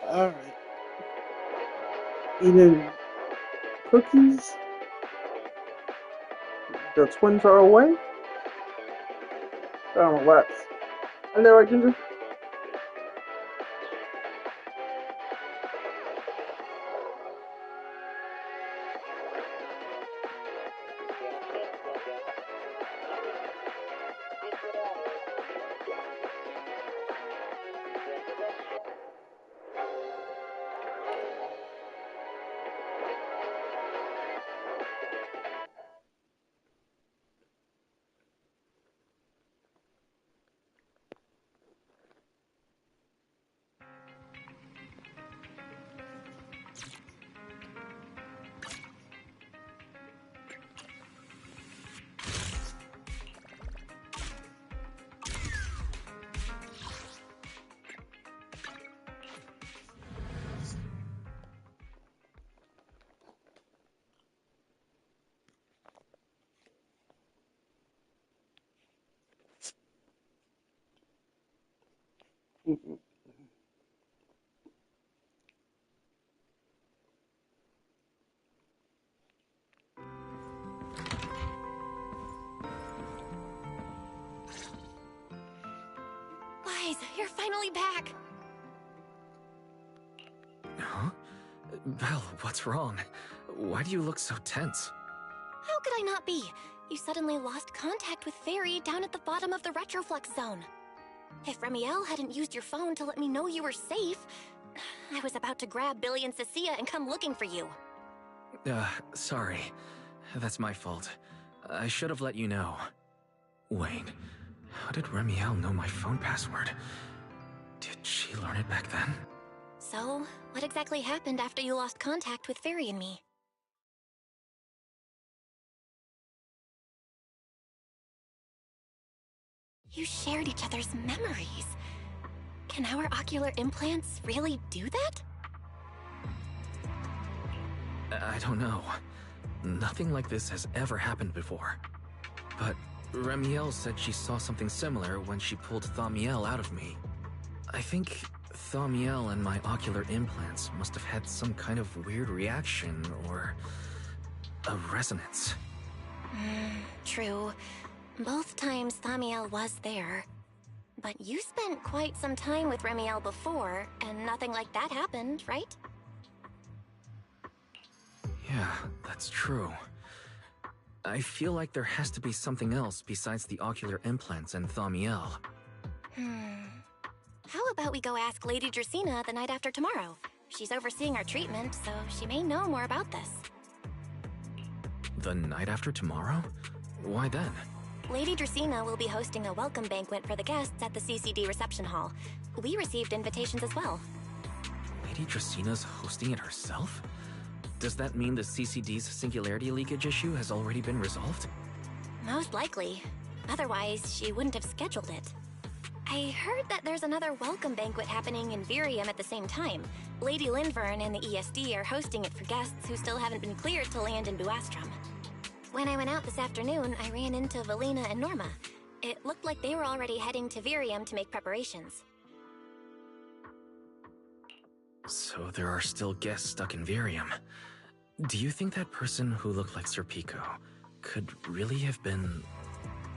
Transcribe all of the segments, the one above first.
Alright. Eating cookies. The twins are away. I don't know what. Hello, Ginger. Wise, you're finally back! Huh? Belle, what's wrong? Why do you look so tense? How could I not be? You suddenly lost contact with Fairy down at the bottom of the retroflux zone. If Remiel hadn't used your phone to let me know you were safe, I was about to grab Billy and Cecilia and come looking for you. Sorry. That's my fault. I should have let you know. Wait, how did Remiel know my phone password? Did she learn it back then? So, what exactly happened after you lost contact with Fairy and me? You shared each other's memories. Can our ocular implants really do that? I don't know. Nothing like this has ever happened before. But Remiel said she saw something similar when she pulled Thaumiel out of me. I think Thaumiel and my ocular implants must have had some kind of weird reaction or a resonance. True. Both times Thaumiel was there. But you spent quite some time with Remiel before, and nothing like that happened, right? Yeah, that's true. I feel like there has to be something else besides the ocular implants and Thaumiel. How about we go ask Lady Dracaena the night after tomorrow? She's overseeing our treatment, so she may know more about this. The night after tomorrow? Why then? Lady Dracaena will be hosting a welcome banquet for the guests at the CCD reception hall. We received invitations as well. Lady Draceena's hosting it herself? Does that mean the CCD's singularity leakage issue has already been resolved? Most likely. Otherwise, she wouldn't have scheduled it. I heard that there's another welcome banquet happening in Virium at the same time. Lady Linvern and the ESD are hosting it for guests who still haven't been cleared to land in Buastrom. When I went out this afternoon, I ran into Valina and Norma. It looked like they were already heading to Virium to make preparations. So there are still guests stuck in Virium. Do you think that person who looked like Sir Pico could really have been...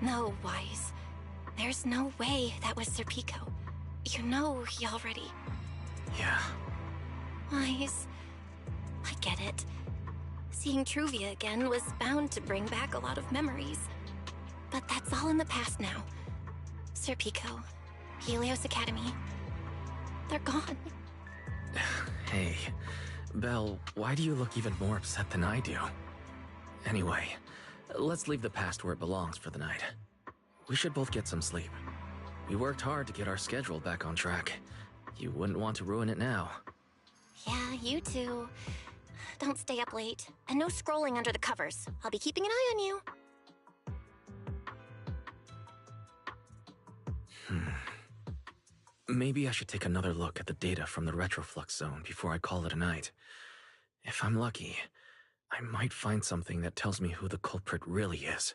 No, Wise. There's no way that was Sir Pico. You know he already... Yeah. Wise, I get it. Seeing Truvia again was bound to bring back a lot of memories. But that's all in the past now. Sir Pico, Helios Academy, they're gone. Hey, Belle, why do you look even more upset than I do? Anyway, let's leave the past where it belongs for the night. We should both get some sleep. We worked hard to get our schedule back on track. You wouldn't want to ruin it now. Yeah, you too. Don't stay up late. And no scrolling under the covers. I'll be keeping an eye on you. Maybe I should take another look at the data from the retroflux zone before I call it a night. If I'm lucky, I might find something that tells me who the culprit really is.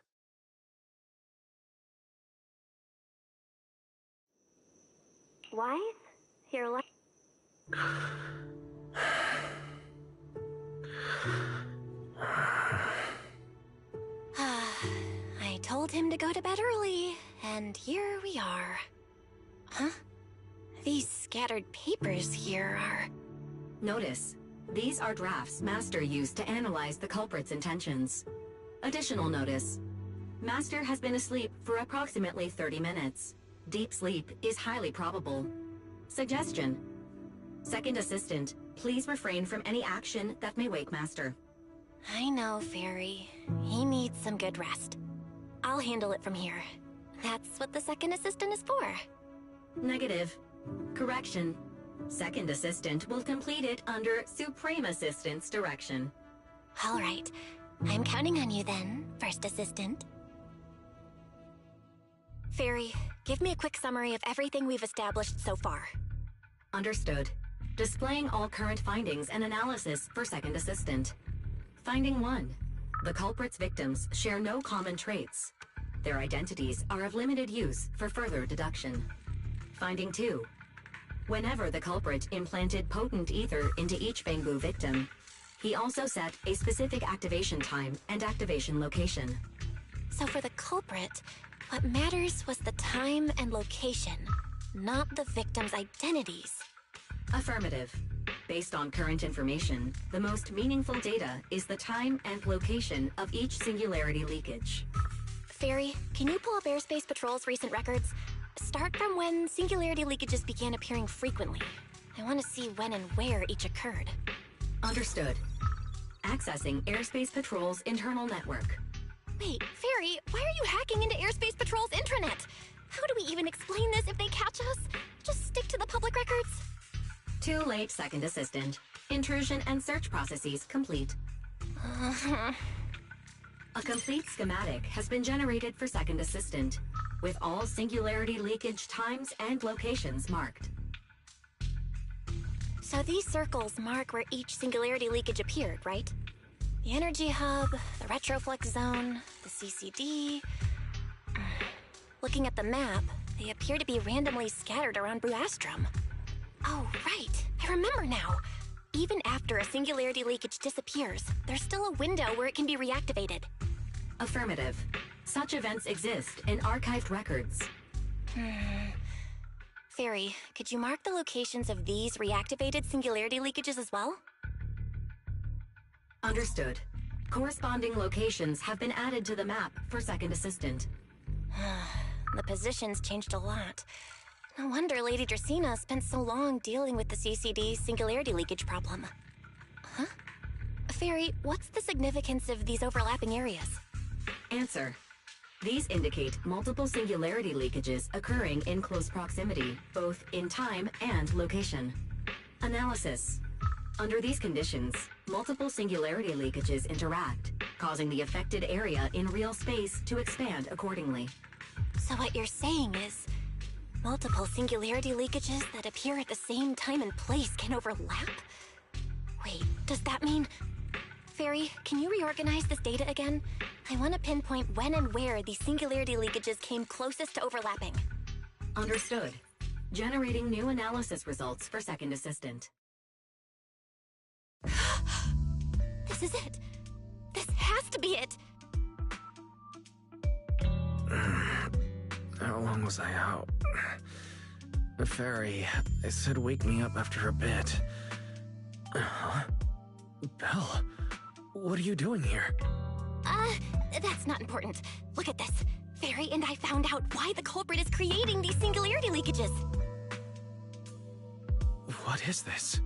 Wise? You're like... him to go to bed early, and here we are. Huh? These scattered papers here are... Notice, these are drafts Master used to analyze the culprit's intentions. Additional notice, Master has been asleep for approximately 30 minutes. Deep sleep is highly probable. Suggestion. Second Assistant, please refrain from any action that may wake Master. I know, Fairy. He needs some good rest. I'll handle it from here. That's what the Second Assistant is for. Negative. Correction. Second Assistant will complete it under Supreme Assistant's direction. All right. I'm counting on you then, First Assistant. Fairy, give me a quick summary of everything we've established so far. Understood. Displaying all current findings and analysis for Second Assistant. Finding 1. The culprit's victims share no common traits. Their identities are of limited use for further deduction. Finding 2. Whenever the culprit implanted potent ether into each Bangboo victim, he also set a specific activation time and activation location. So for the culprit, what matters was the time and location, not the victim's identities. Affirmative. Based on current information, the most meaningful data is the time and location of each singularity leakage. Fairy, can you pull up Airspace Patrol's recent records? Start from when singularity leakages began appearing frequently. I want to see when and where each occurred. Understood. Accessing Airspace Patrol's internal network. Wait, Fairy, why are you hacking into Airspace Patrol's intranet? How do we even explain this if they catch us? Just stick to the public records? Too late, Second Assistant. Intrusion and search processes complete. A complete schematic has been generated for Second Assistant, with all singularity leakage times and locations marked. So these circles mark where each singularity leakage appeared, right? The energy hub, the retroflex zone, the CCD... Looking at the map, they appear to be randomly scattered around Buastrom. Oh, right. I remember now. Even after a singularity leakage disappears, there's still a window where it can be reactivated. Affirmative. Such events exist in archived records. Fairy, could you mark the locations of these reactivated singularity leakages as well? Understood. Corresponding locations have been added to the map for Second Assistant. The positions changed a lot. No wonder Lady Dracaena spent so long dealing with the CCD singularity leakage problem. Huh? Fairy, what's the significance of these overlapping areas? Answer. These indicate multiple singularity leakages occurring in close proximity, both in time and location. Analysis. Under these conditions, multiple singularity leakages interact, causing the affected area in real space to expand accordingly. So what you're saying is, multiple singularity leakages that appear at the same time and place can overlap? Wait, does that mean... Fairy, can you reorganize this data again? I want to pinpoint when and where these singularity leakages came closest to overlapping. Understood. Generating new analysis results for Second Assistant. This is it. This has to be it. How long was I out? Fairy, I said wake me up after a bit. Huh? Belle, what are you doing here? That's not important. Look at this. Fairy and I found out why the culprit is creating these singularity leakages. What is this?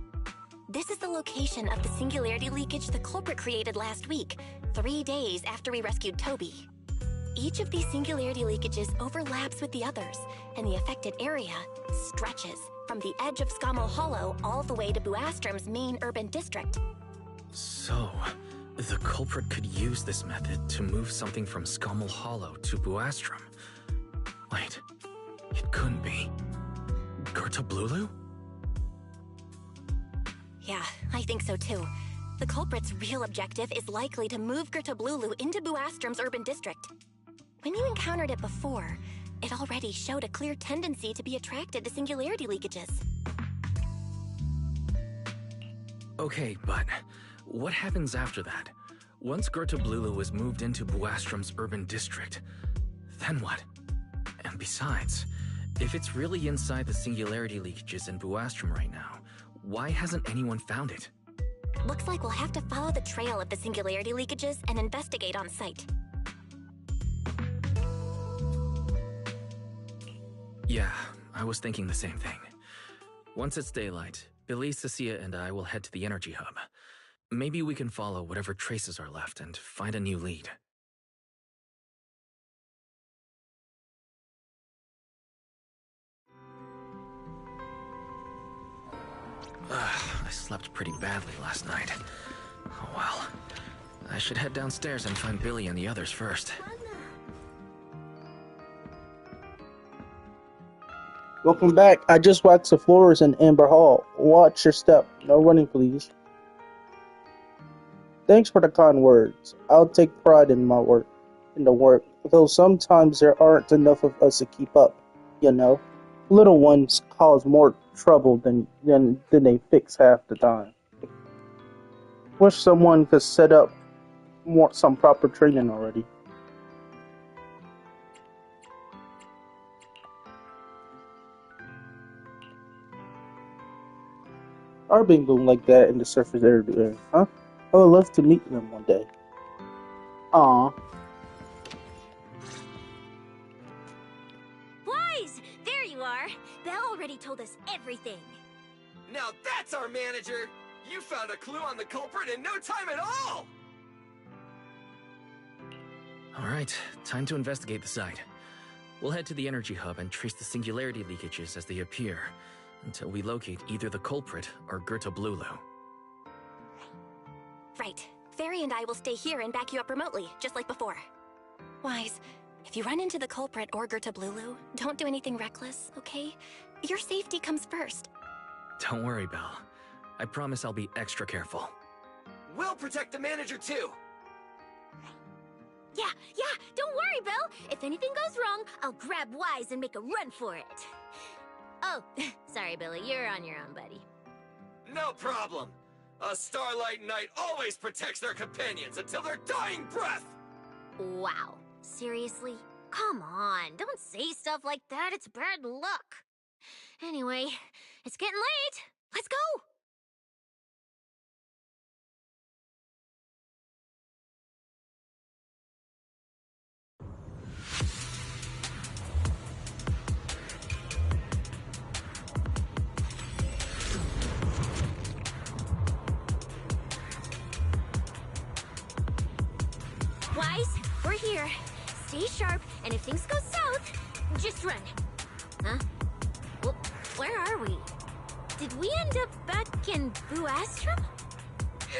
This is the location of the singularity leakage the culprit created last week, 3 days after we rescued Toby. Each of these singularity leakages overlaps with the others, and the affected area stretches from the edge of Scommel Hollow all the way to Buastrom's main urban district. So, the culprit could use this method to move something from Scommel Hollow to Buastrom. Wait, it couldn't be. Gertablulu? Yeah, I think so too. The culprit's real objective is likely to move Gertablulu into Buastrom's urban district. When you encountered it before, it already showed a clear tendency to be attracted to singularity leakages. Okay, but what happens after that? Once Gertablulu is moved into Buastrom's urban district, then what? And besides, if it's really inside the singularity leakages in Buastrom right now, why hasn't anyone found it? Looks like we'll have to follow the trail of the singularity leakages and investigate on site. Yeah, I was thinking the same thing. Once it's daylight, Billy, Cecilia, and I will head to the energy hub. Maybe we can follow whatever traces are left and find a new lead. I slept pretty badly last night. Oh well. I should head downstairs and find Billy and the others first. Welcome back. I just waxed the floors in Amber Hall. Watch your step. No running, please. Thanks for the kind words. I'll take pride in my work, though sometimes there aren't enough of us to keep up, you know. Little ones cause more trouble than they fix half the time. Wish someone could set up some proper training already. Are being blown like that in the surface area, huh? I would love to meet them one day. Aw. Wise! There you are! Belle already told us everything. Now that's our manager! You found a clue on the culprit in no time at all! Alright, time to investigate the site. We'll head to the energy hub and trace the singularity leakages as they appear, until we locate either the culprit or Gerta Blulu. Right. Fairy and I will stay here and back you up remotely, just like before. Wise, if you run into the culprit or Gerta Blulu, don't do anything reckless, okay? Your safety comes first. Don't worry, Belle. I promise I'll be extra careful. We'll protect the manager too! Yeah, don't worry, Belle. If anything goes wrong, I'll grab Wise and make a run for it. Oh, sorry, Billy, you're on your own, buddy. No problem! A Starlight Knight always protects their companions until their dying breath! Wow, seriously? Come on, don't say stuff like that, it's bad luck. Anyway, it's getting late. Let's go! Wise, we're here. Stay sharp, and if things go south, just run. Huh? Well, where are we? Did we end up back in Buastrom?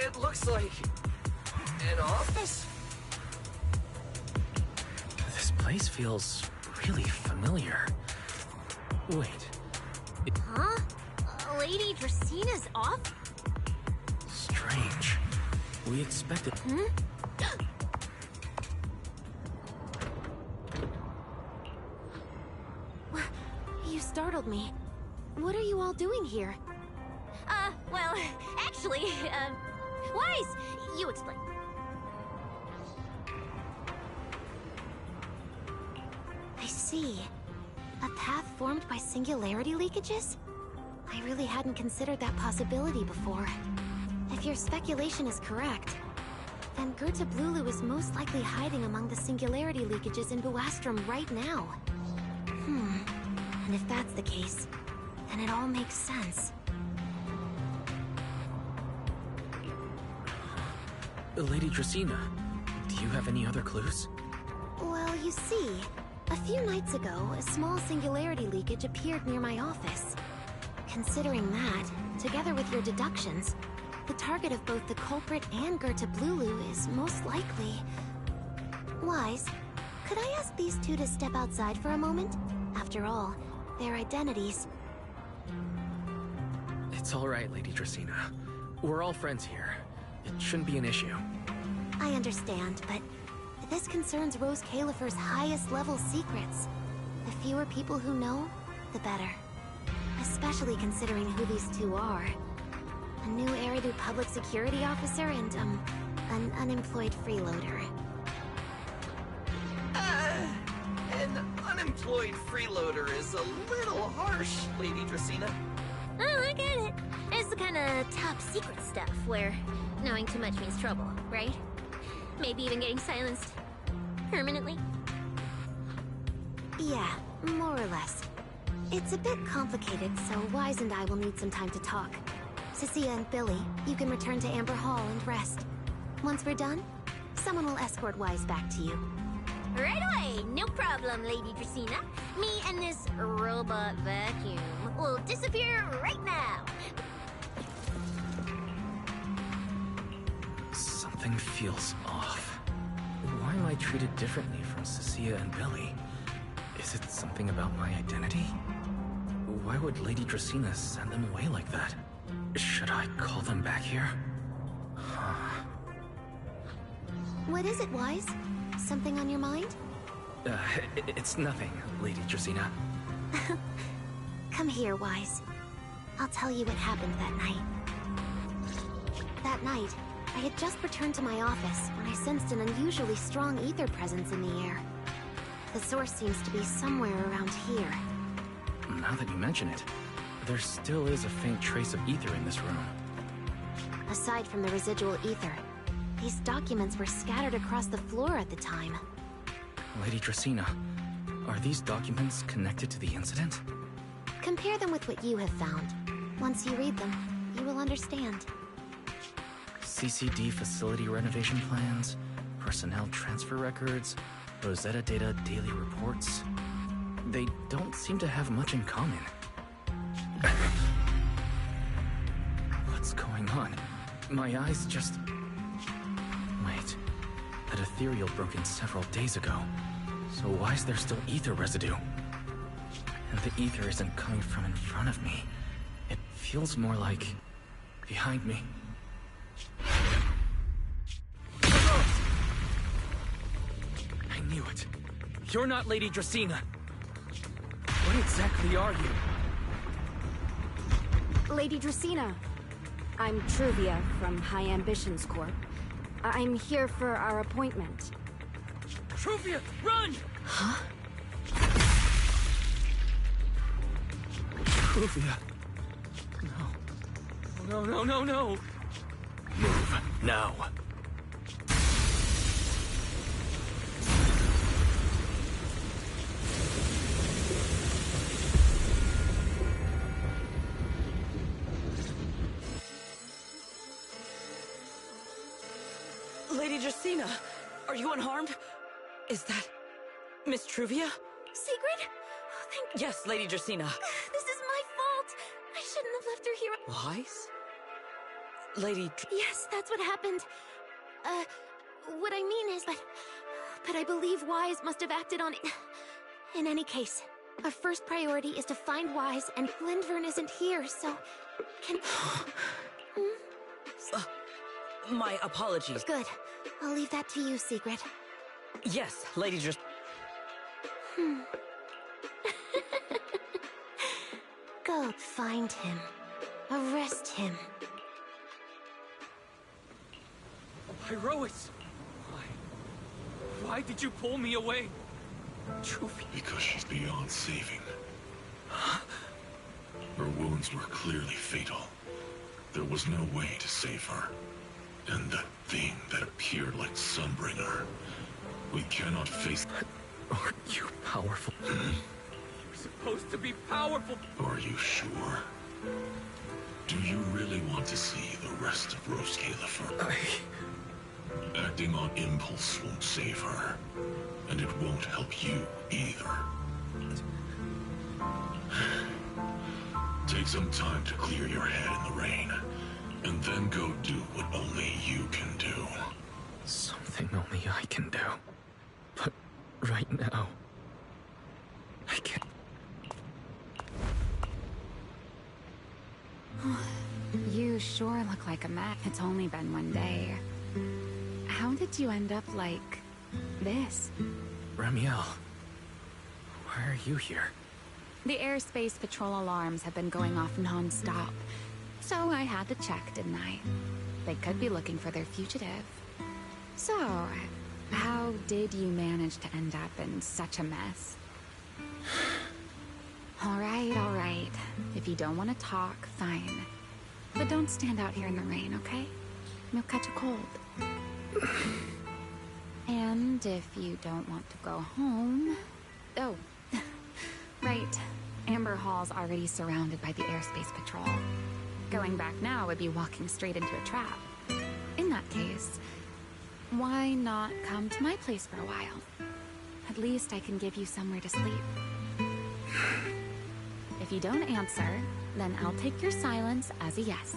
It looks like... an office? This place feels really familiar. Wait. Huh? Lady Dracina's off? Strange. We expected... Hmm? You startled me. What are you all doing here? Well, actually, Wise, you explain. I see. A path formed by singularity leakages? I really hadn't considered that possibility before. If your speculation is correct, then Gerta Blulu is most likely hiding among the singularity leakages in Buastrom right now. And if that's the case, then it all makes sense. Lady Dracina, do you have any other clues? Well, you see, a few nights ago, a small singularity leakage appeared near my office. Considering that, together with your deductions, the target of both the culprit and Gerta Blulu is most likely... Wise, could I ask these two to step outside for a moment? After all, their identities... It's all right, Lady Dracina. We're all friends here. It shouldn't be an issue. I understand, but this concerns Rose Califer's highest level secrets. The fewer people who know, the better. Especially considering who these two are. A new Eridu public security officer and, an unemployed freeloader. self-employed freeloader is a little harsh, Lady Dracena. Oh, I get it. It's the kind of top secret stuff where knowing too much means trouble, right? Maybe even getting silenced permanently. Yeah, more or less. It's a bit complicated, so Wise and I will need some time to talk. Cecilia and Billy, you can return to Amber Hall and rest. Once we're done, someone will escort Wise back to you. Right away! No problem, Lady Dracena. Me and this robot vacuum will disappear right now. Something feels off. Why am I treated differently from Cecilia and Billy? Is it something about my identity? Why would Lady Dracena send them away like that? Should I call them back here? What is it, Wise? Something on your mind? It's nothing, Lady Dracena. Come here, Wise. I'll tell you what happened that night. That night, I had just returned to my office when I sensed an unusually strong ether presence in the air. The source seems to be somewhere around here. Now that you mention it, there still is a faint trace of ether in this room. Aside from the residual ether, these documents were scattered across the floor at the time. Lady Dracena, are these documents connected to the incident? Compare them with what you have found. Once you read them, you will understand. CCD facility renovation plans, personnel transfer records, Rosetta Data daily reports. They don't seem to have much in common. What's going on? My eyes just... Wait. That ethereal broke in several days ago. So why is there still ether residue? And the ether isn't coming from in front of me. It feels more like... behind me. I knew it. You're not Lady Dracena. What exactly are you? Lady Dracena. I'm Truvia from High Ambitions Corp. I'm here for our appointment. Truvia, run! Huh? Truvia. No. No. Move, now. Lady Dracena, are you unharmed? Is that Miss Truvia? Secret? Oh, thank... Yes, Lady Dracena. This is my fault. I shouldn't have left her here. Wise? Lady... Yes, that's what happened. What I mean is, but I believe Wise must have acted on it. In any case, our first priority is to find Wise, and Lindvern isn't here, so... Can... My apologies. Good. I'll leave that to you, Secret. Yes, Lady Dracena. Go find him. Arrest him. Herois! Why did you pull me away? Truvia. Because she's beyond saving. Her wounds were clearly fatal. There was no way to save her. And that thing that appeared like Sunbringer. We cannot face... Are you powerful? You're supposed to be powerful! Are you sure? Do you really want to see the rest of Rose Califer? Acting on impulse won't save her. And it won't help you either. Take some time to clear your head in the rain. And then go do what only you can do. Something only I can do. But right now, I can't. You sure look like a mess. It's only been one day. How did you end up like this? Ramiel, why are you here? The airspace patrol alarms have been going off non-stop. So I had to check, didn't I? They could be looking for their fugitive. So, how did you manage to end up in such a mess? All right. If you don't want to talk, fine. But don't stand out here in the rain, okay? You'll catch a cold. And if you don't want to go home... Oh, right. Amber Hall's already surrounded by the airspace patrol. Going back now would be walking straight into a trap. In that case, why not come to my place for a while? At least I can give you somewhere to sleep. If you don't answer, then I'll take your silence as a yes.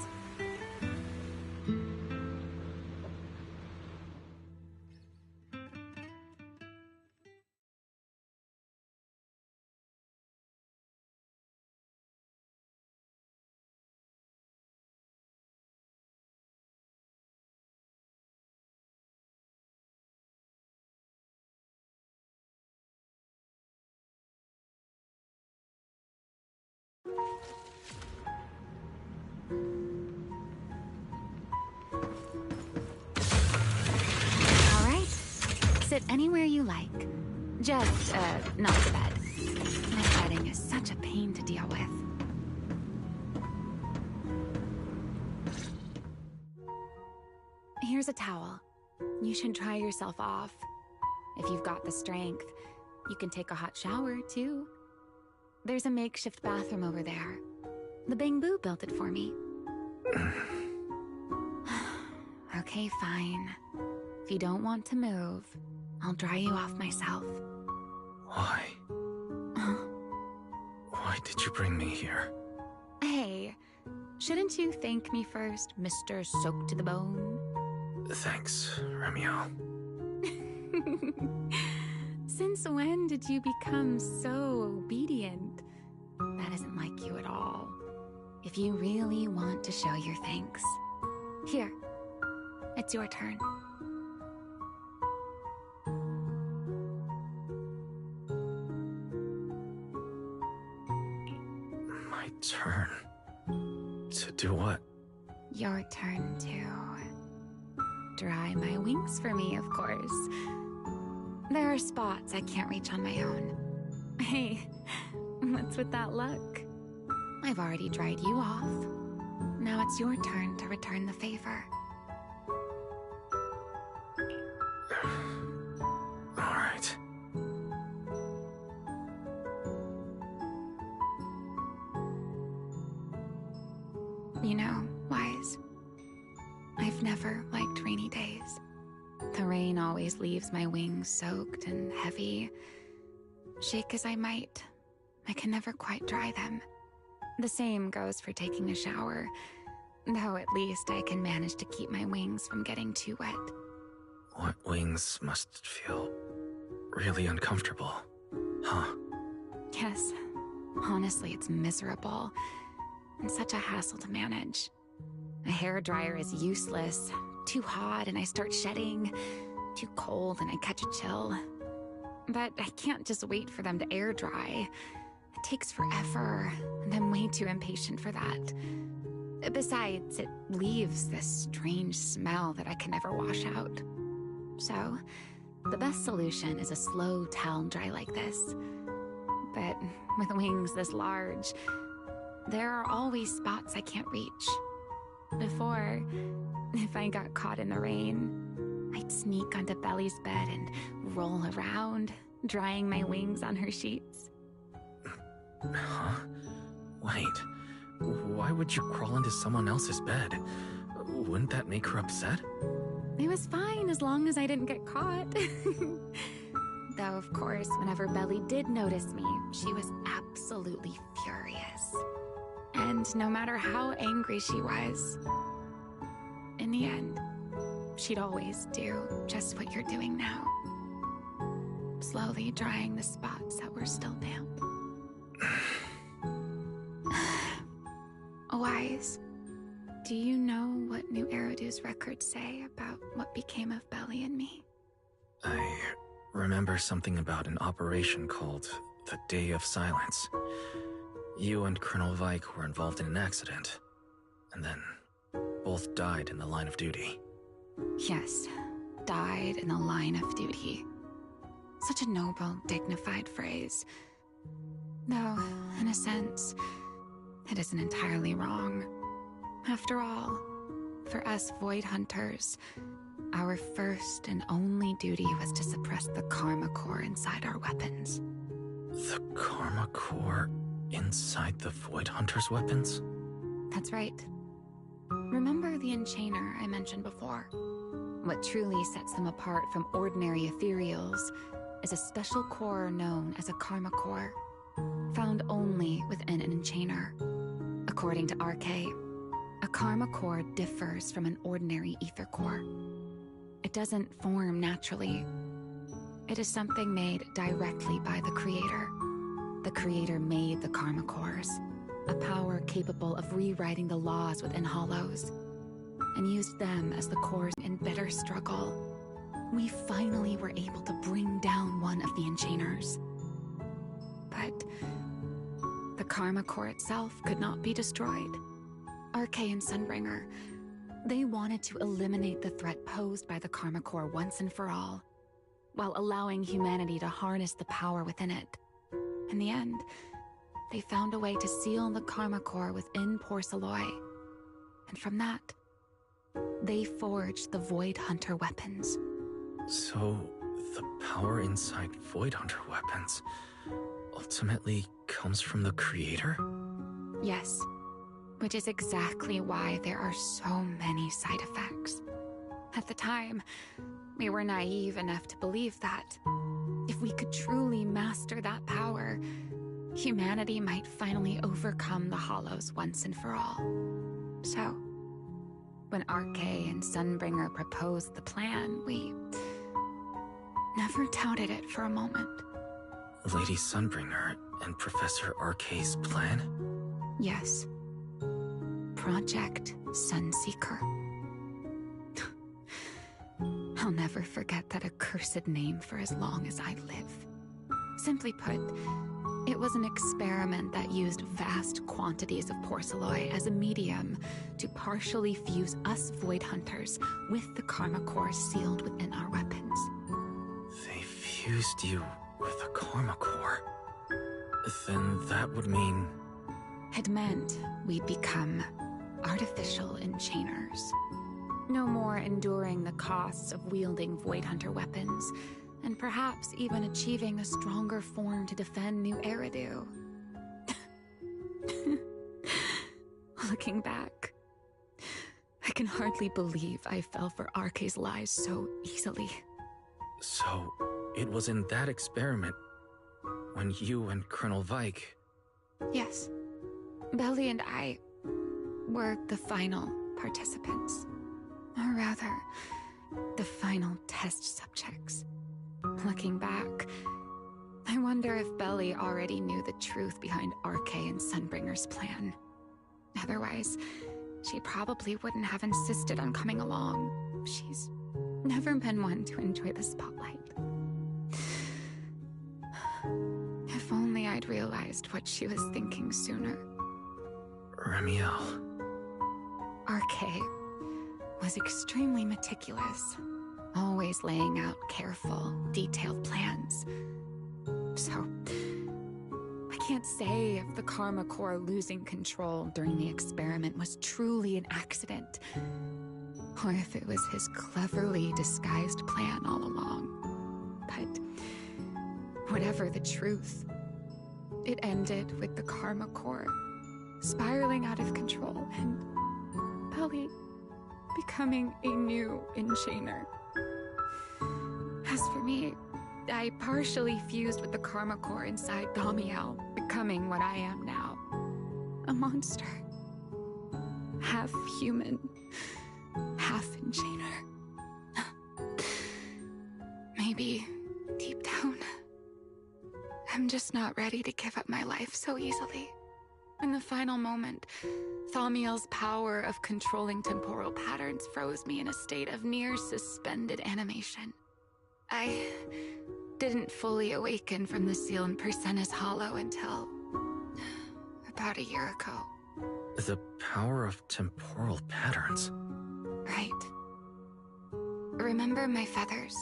All right. Sit anywhere you like. Just, not the bed. My bedding is such a pain to deal with. Here's a towel. You should dry yourself off. If you've got the strength, you can take a hot shower, too. There's a makeshift bathroom over there. The Bamboo built it for me. Okay, fine. If you don't want to move, I'll dry you off myself. Why? Why did you bring me here? Hey, shouldn't you thank me first, Mr. Soaked to the Bone? Thanks, Remiel. Since when did you become so obedient? That isn't like you at all. If you really want to show your thanks, here, it's your turn. My turn? To do what? Your turn to dry my wings for me, of course. There are spots I can't reach on my own. Hey, what's with that look? I've already dried you off. Now it's your turn to return the favor. All right. You know, Wise, I've never liked rainy days. The rain always leaves my wings soaked and heavy. Shake as I might, I can never quite dry them. The same goes for taking a shower, though at least I can manage to keep my wings from getting too wet. Wet wings must feel really uncomfortable, huh? Yes, honestly, it's miserable and such a hassle to manage. A hairdryer is useless, too hot and I start shedding, too cold and I catch a chill. But I can't just wait for them to air dry. It takes forever, and I'm way too impatient for that. Besides, it leaves this strange smell that I can never wash out. So, the best solution is a slow towel dry like this. But with wings this large, there are always spots I can't reach. Before, if I got caught in the rain, I'd sneak onto Belly's bed and roll around, drying my wings on her sheets. Huh? Wait, why would you crawl into someone else's bed? Wouldn't that make her upset? It was fine as long as I didn't get caught. Though, of course, whenever Belly did notice me, she was absolutely furious. And no matter how angry she was, in the end, she'd always do just what you're doing now. Slowly drying the spots that were still damp. Wise, do you know what New Eridu's records say about what became of Belly and me? I remember something about an operation called the Day of Silence. You and Colonel Vike were involved in an accident, and then both died in the line of duty. Yes, died in the line of duty. Such a noble, dignified phrase, Though, in a sense, it isn't entirely wrong. After all, for us Void Hunters, our first and only duty was to suppress the Karma Core inside our weapons. The Karma Core inside the Void Hunter's weapons? That's right. Remember the Enchainer I mentioned before? What truly sets them apart from ordinary ethereals is a special core known as a Karma Core, found only within an Enchainer. According to RK, a Karma Core differs from an ordinary ether core. It doesn't form naturally. It is something made directly by the Creator. The Creator made the Karma Cores, a power capable of rewriting the laws within Hollows, and used them as the cores in bitter struggle. We finally were able to bring down one of the Enchainers. But the Karma Core itself could not be destroyed. RK and Sunbringer, they wanted to eliminate the threat posed by the Karma Core once and for all, while allowing humanity to harness the power within it. In the end, they found a way to seal the Karma Core within Porceloy. And from that, they forged the Void Hunter weapons. So, the power inside Void Hunter weapons ultimately comes from the Creator? Yes, which is exactly why there are so many side effects. At the time, we were naive enough to believe that if we could truly master that power, humanity might finally overcome the Hollows once and for all. So, when RK and Sunbringer proposed the plan, we never doubted it for a moment. Lady Sunbringer and Professor RK's plan? Yes. Project Sunseeker. I'll never forget that accursed name for as long as I live. Simply put, it was an experiment that used vast quantities of porceloy as a medium to partially fuse us Void Hunters with the Karma Core sealed within our weapons. They fused you with a Karma Core. Then that would mean... It meant we'd become artificial enchainers. No more enduring the costs of wielding Void Hunter weapons, and perhaps even achieving a stronger form to defend New Eridu. Looking back, I can hardly believe I fell for RK's lies so easily. So, it was in that experiment when you and Colonel Vike... Yes. Belly and I were the final participants. Or rather, the final test subjects. Looking back, I wonder if Belly already knew the truth behind RK and Sunbringer's plan. Otherwise, she probably wouldn't have insisted on coming along. She's never been one to enjoy the spotlight. If only I'd realized what she was thinking sooner. Remiel. RK was extremely meticulous, always laying out careful, detailed plans. So, I can't say if the Karma Core losing control during the experiment was truly an accident, or if it was his cleverly disguised plan all along. But whatever the truth, it ended with the Karma Core spiraling out of control and Belly becoming a new Enchainer. As for me, I partially fused with the Karma Core inside Thamiel, becoming what I am now. A monster. Half human, half Enchainer. Maybe, deep down, I'm just not ready to give up my life so easily. In the final moment, Thamiel's power of controlling temporal patterns froze me in a state of near suspended animation. I didn't fully awaken from the seal in Persena's Hollow until about a year ago. The power of temporal patterns. Right. Remember my feathers?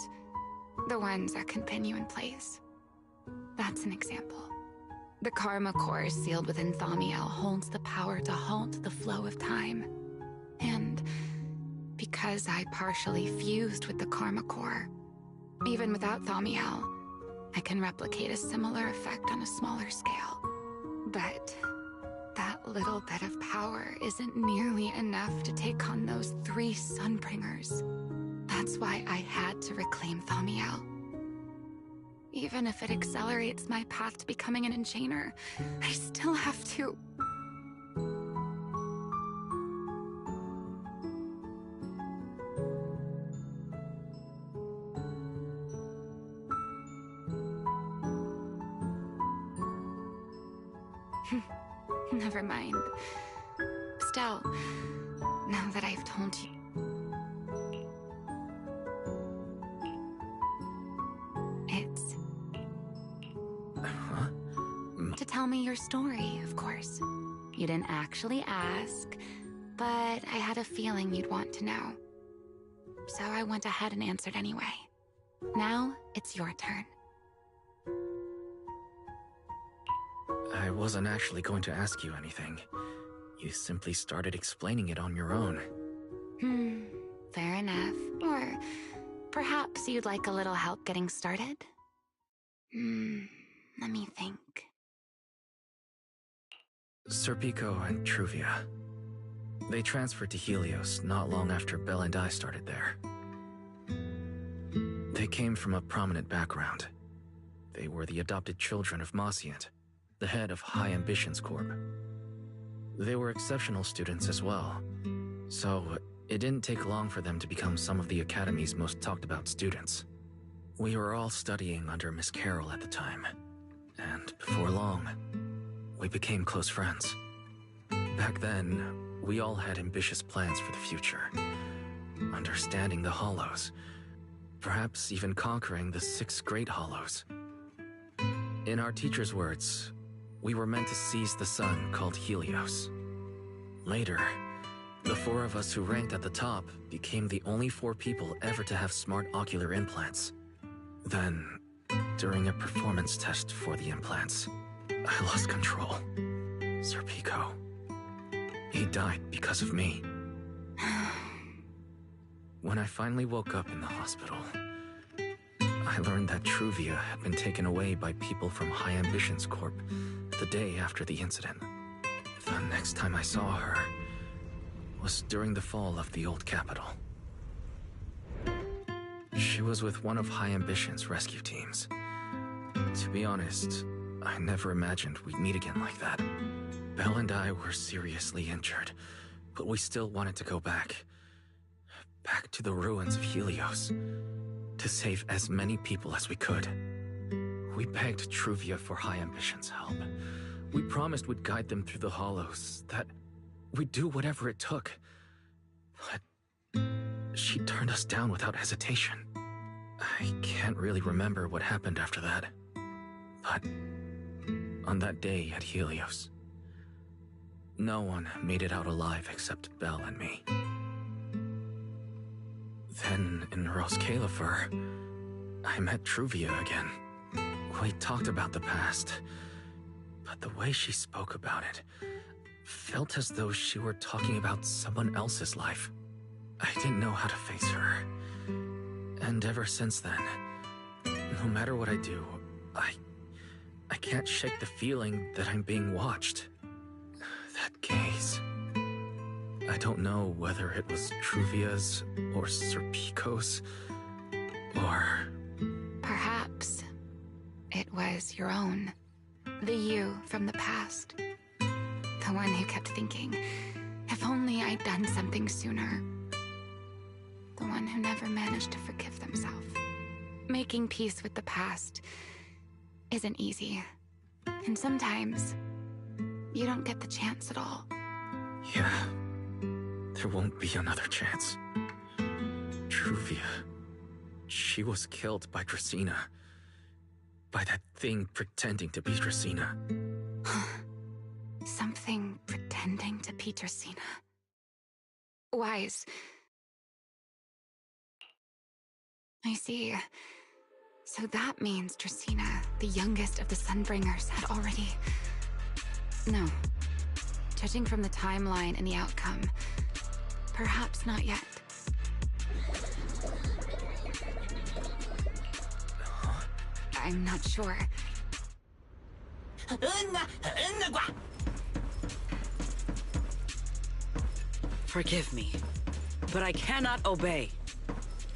The ones that can pin you in place? That's an example. The karma core sealed within Thamiel holds the power to halt the flow of time. And because I partially fused with the karma core, even without Thamiel, I can replicate a similar effect on a smaller scale. But that little bit of power isn't nearly enough to take on those 3 Sunbringers. That's why I had to reclaim Thamiel. Even if it accelerates my path to becoming an enchainer, I still have to... Never mind. Still, now that I've told you... It's... Huh? to tell me your story, of course. You didn't actually ask, but I had a feeling you'd want to know. So I went ahead and answered anyway. Now, it's your turn. I wasn't actually going to ask you anything. You simply started explaining it on your own. Fair enough. Or perhaps you'd like a little help getting started? Let me think. Serpico and Truvia. They transferred to Helios not long after Belle and I started there. They came from a prominent background. They were the adopted children of Mosient, the head of High Ambitions Corp. They were exceptional students as well, so it didn't take long for them to become some of the Academy's most talked about students. We were all studying under Miss Carroll at the time, and before long, we became close friends. Back then, we all had ambitious plans for the future, understanding the Hollows, perhaps even conquering the 6 Great Hollows. In our teacher's words, we were meant to seize the sun called Helios. Later, the 4 of us who ranked at the top became the only 4 people ever to have smart ocular implants. Then, during a performance test for the implants, I lost control. Serpico. He died because of me. When I finally woke up in the hospital, I learned that Truvia had been taken away by people from High Ambitions Corp the day after the incident. The next time I saw her was during the fall of the old capital. She was with one of High Ambitions' rescue teams. To be honest, I never imagined we'd meet again like that. Belle and I were seriously injured, but we still wanted to go back. Back to the ruins of Helios, to save as many people as we could. We begged Truvia for High Ambitions' help. We promised we'd guide them through the Hollows, that we'd do whatever it took. But she turned us down without hesitation. I can't really remember what happened after that. But on that day at Helios, no one made it out alive except Belle and me. Then, in Roscalifer, I met Truvia again. We talked about the past, but the way she spoke about it felt as though she were talking about someone else's life. I didn't know how to face her. And ever since then, no matter what I do, I can't shake the feeling that I'm being watched. That gaze. I don't know whether it was Truvia's or Serpico's, or... Perhaps it was your own. The you from the past. The one who kept thinking, if only I'd done something sooner. The one who never managed to forgive themselves. Making peace with the past isn't easy. And sometimes, you don't get the chance at all. Yeah. There won't be another chance. Truvia. She was killed by Dracena. By that thing pretending to be Dracena. Something pretending to be Dracena. Wise. I see. So that means Dracena, the youngest of the Sunbringers, had already No. Judging from the timeline and the outcome, perhaps not yet. I'm not sure. Forgive me, but I cannot obey.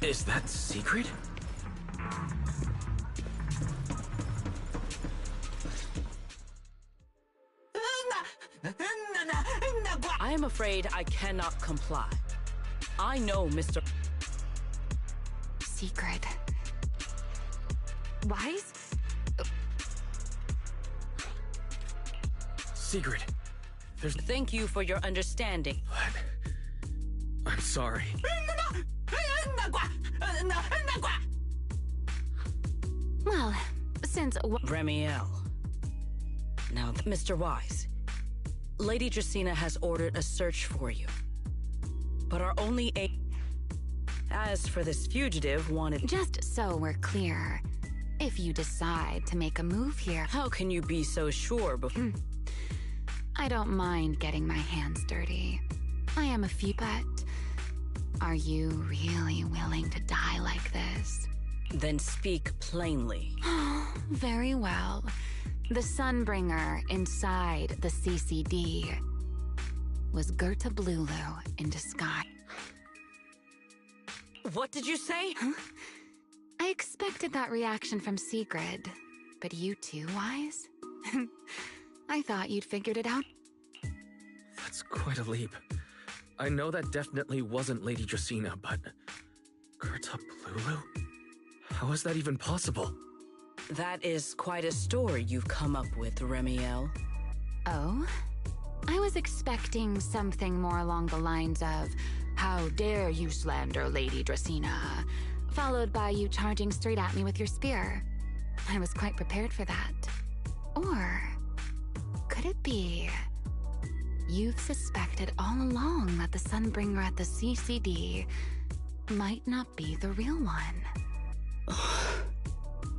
Is that secret? I am afraid I cannot comply. I know Mr. Secret. Wise? Secret. There's... Thank you for your understanding. What? I'm sorry. Well, since... Remiel. Now, Mr. Wise, Lady Dracaena has ordered a search for you. But our only aim... As for this fugitive wanted... Just so we're clear, if you decide to make a move here... How can you be so sure before... I don't mind getting my hands dirty. I am a few, but... Are you really willing to die like this? Then speak plainly. Very well. The Sunbringer inside the CCD was Gerta Blulu in disguise. What did you say? Huh? I expected that reaction from Sigrid, but you too, Wise? I thought you'd figured it out. That's quite a leap. I know that definitely wasn't Lady Dracaena, but... Gerta Blulu? How is that even possible? That is quite a story you've come up with, Remiel. Oh? I was expecting something more along the lines of, how dare you slander Lady Dracaena, followed by you charging straight at me with your spear. I was quite prepared for that. Or could it be you've suspected all along that the Sunbringer at the CCD might not be the real one?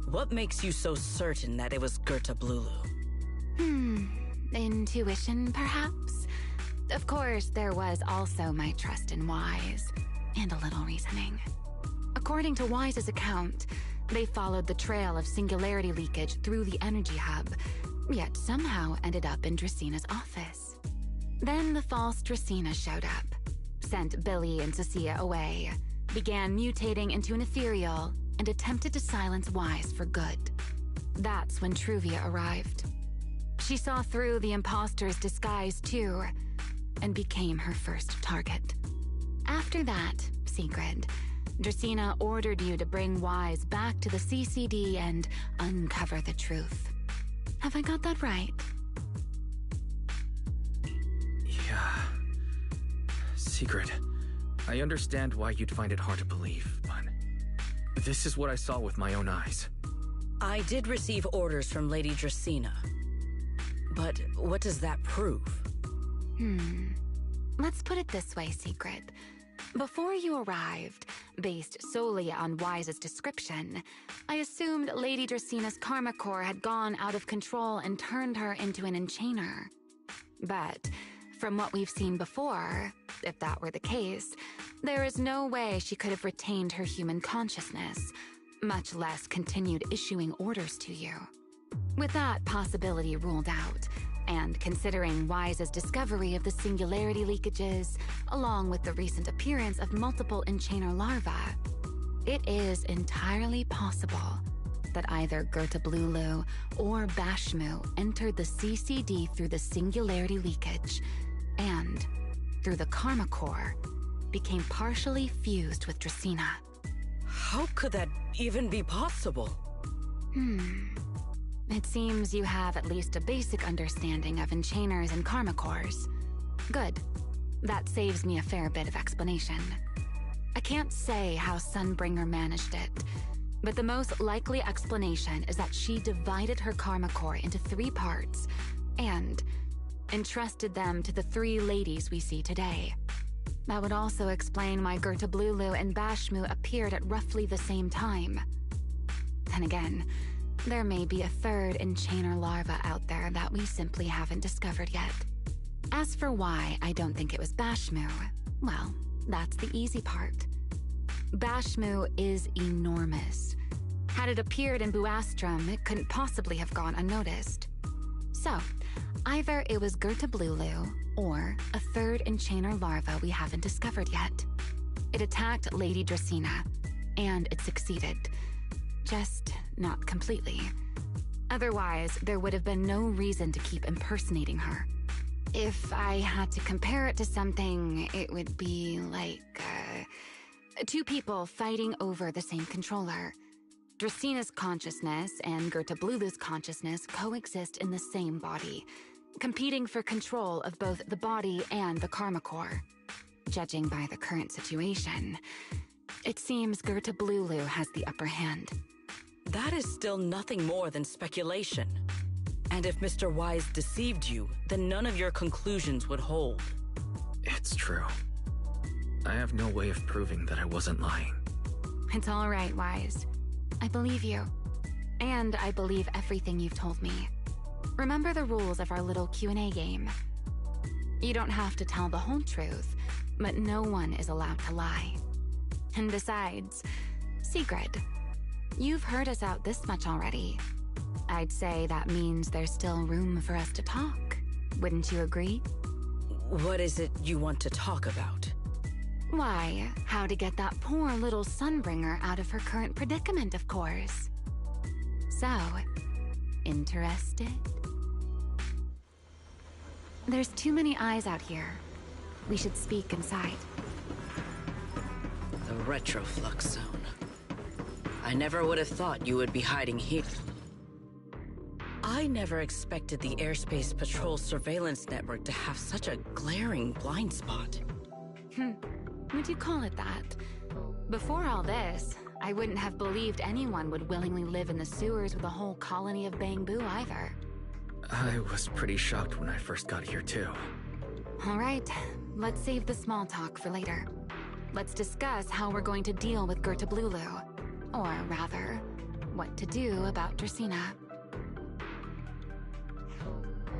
What makes you so certain that it was Gerta Blulu? Intuition, perhaps? Of course, there was also my trust in Wise, and a little reasoning. According to Wise's account, they followed the trail of singularity leakage through the energy hub, yet somehow ended up in Draceena's office. Then the false Dracaena showed up, sent Billy and Cecilia away, began mutating into an ethereal, and attempted to silence Wise for good. That's when Truvia arrived. She saw through the imposter's disguise too, and became her first target. After that, Sigrid, Dracaena ordered you to bring Wise back to the CCD and uncover the truth. Have I got that right? Yeah. Secret. I understand why you'd find it hard to believe, but... This is what I saw with my own eyes. I did receive orders from Lady Dracaena. But what does that prove? Let's put it this way, Secret. Before you arrived, based solely on Wise's description, I assumed Lady Draceena's karma core had gone out of control and turned her into an enchainer. But from what we've seen before, if that were the case, there is no way she could have retained her human consciousness, much less continued issuing orders to you. With that possibility ruled out, and considering Wise's discovery of the singularity leakages, along with the recent appearance of multiple enchainer larvae, it is entirely possible that either Gerta Blulu or Bashmu entered the CCD through the singularity leakage, and, through the karma core, became partially fused with Dracaena. How could that even be possible? It seems you have at least a basic understanding of enchainers and karma cores. Good. That saves me a fair bit of explanation. I can't say how Sunbringer managed it, but the most likely explanation is that she divided her karma core into 3 parts and entrusted them to the 3 ladies we see today. That would also explain why Gerta Blulu and Bashmu appeared at roughly the same time. Then again, there may be a third enchainer larva out there that we simply haven't discovered yet. As for why I don't think it was Bashmu, well, that's the easy part. Bashmu is enormous. Had it appeared in Buastrum, it couldn't possibly have gone unnoticed. So, either it was Gertablulu, or a third enchainer larva we haven't discovered yet. It attacked Lady Dracena, and it succeeded. Just not completely. Otherwise, there would have been no reason to keep impersonating her. If I had to compare it to something, it would be like, two people fighting over the same controller. Dracena's consciousness and Gertablulu's consciousness coexist in the same body, competing for control of both the body and the Karma Core. Judging by the current situation, it seems Gertablulu has the upper hand. That is still nothing more than speculation. And if Mr. Wise deceived you, then none of your conclusions would hold. It's true. I have no way of proving that I wasn't lying. It's all right, Wise. I believe you. And I believe everything you've told me. Remember the rules of our little Q&A game. You don't have to tell the whole truth, but no one is allowed to lie. And besides, Sigrid, you've heard us out this much already. I'd say that means there's still room for us to talk. Wouldn't you agree? What is it you want to talk about? Why, how to get that poor little Sunbringer out of her current predicament, of course. So, interested? There's too many eyes out here. We should speak inside. The retroflux zone. I never would have thought you would be hiding here. I never expected the Airspace Patrol surveillance network to have such a glaring blind spot. Would you call it that? Before all this, I wouldn't have believed anyone would willingly live in the sewers with a whole colony of Bangbu either. I was pretty shocked when I first got here too. All right, let's save the small talk for later. Let's discuss how we're going to deal with Gertablulu. Or rather, what to do about Dracena.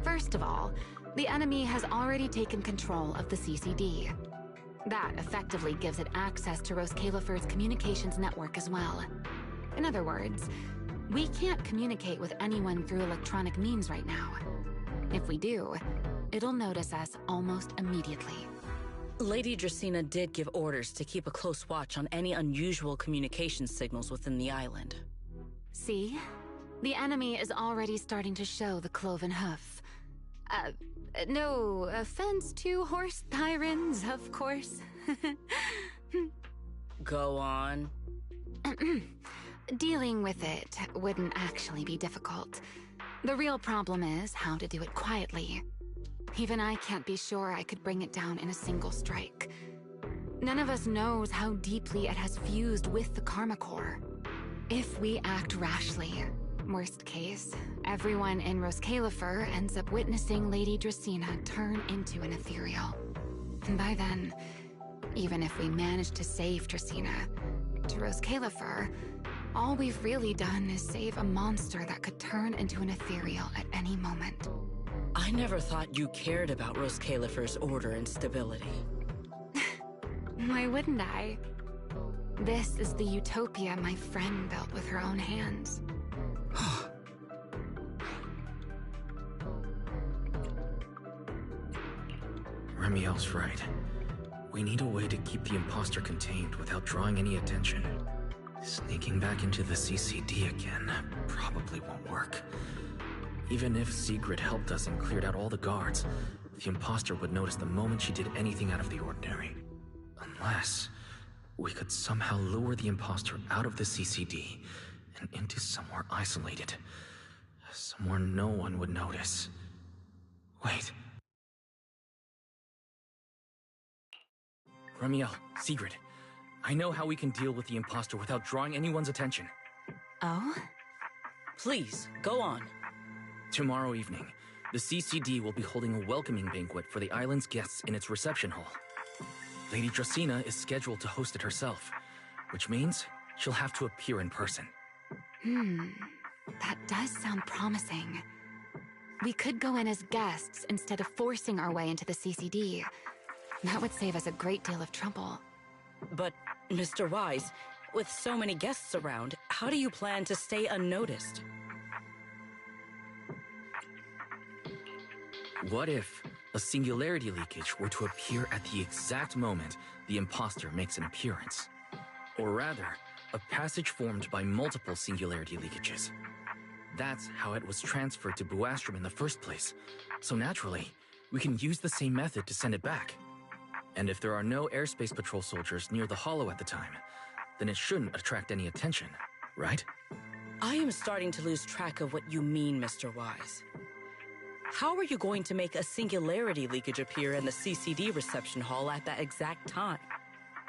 First of all, the enemy has already taken control of the CCD. That effectively gives it access to Roskalifer's communications network as well. In other words, we can't communicate with anyone through electronic means right now. If we do, it'll notice us almost immediately. Lady Dracena did give orders to keep a close watch on any unusual communication signals within the island. See? The enemy is already starting to show the cloven hoof. No offense to horse tyrants, of course. Go on. Dealing with it wouldn't actually be difficult. The real problem is how to do it quietly. Even I can't be sure I could bring it down in a single strike. None of us knows how deeply it has fused with the Karma Core. If we act rashly, worst case, everyone in Roskalifer ends up witnessing Lady Dracena turn into an ethereal. And by then, even if we manage to save Dracena, to Roskalifer, all we've really done is save a monster that could turn into an ethereal at any moment. I never thought you cared about Roskalifer's order and stability. Why wouldn't I? This is the utopia my friend built with her own hands. Remiel's right. We need a way to keep the imposter contained without drawing any attention. Sneaking back into the CCD again probably won't work. Even if Sigrid helped us and cleared out all the guards, the imposter would notice the moment she did anything out of the ordinary. Unless we could somehow lure the imposter out of the CCD and into somewhere isolated. Somewhere no one would notice. Wait. Remiel, Sigrid, I know how we can deal with the imposter without drawing anyone's attention. Oh? Please, go on. Tomorrow evening, the CCD will be holding a welcoming banquet for the island's guests in its reception hall. Lady Dracena is scheduled to host it herself, which means she'll have to appear in person. That does sound promising. We could go in as guests instead of forcing our way into the CCD. That would save us a great deal of trouble. But, Mr. Wise, with so many guests around, how do you plan to stay unnoticed? What if a singularity leakage were to appear at the exact moment the imposter makes an appearance? Or rather, a passage formed by multiple singularity leakages. That's how it was transferred to Buastrom in the first place. So naturally, we can use the same method to send it back. And if there are no airspace patrol soldiers near the hollow at the time, then it shouldn't attract any attention, right? I am starting to lose track of what you mean, Mr. Wise. How are you going to make a singularity leakage appear in the CCD reception hall at that exact time?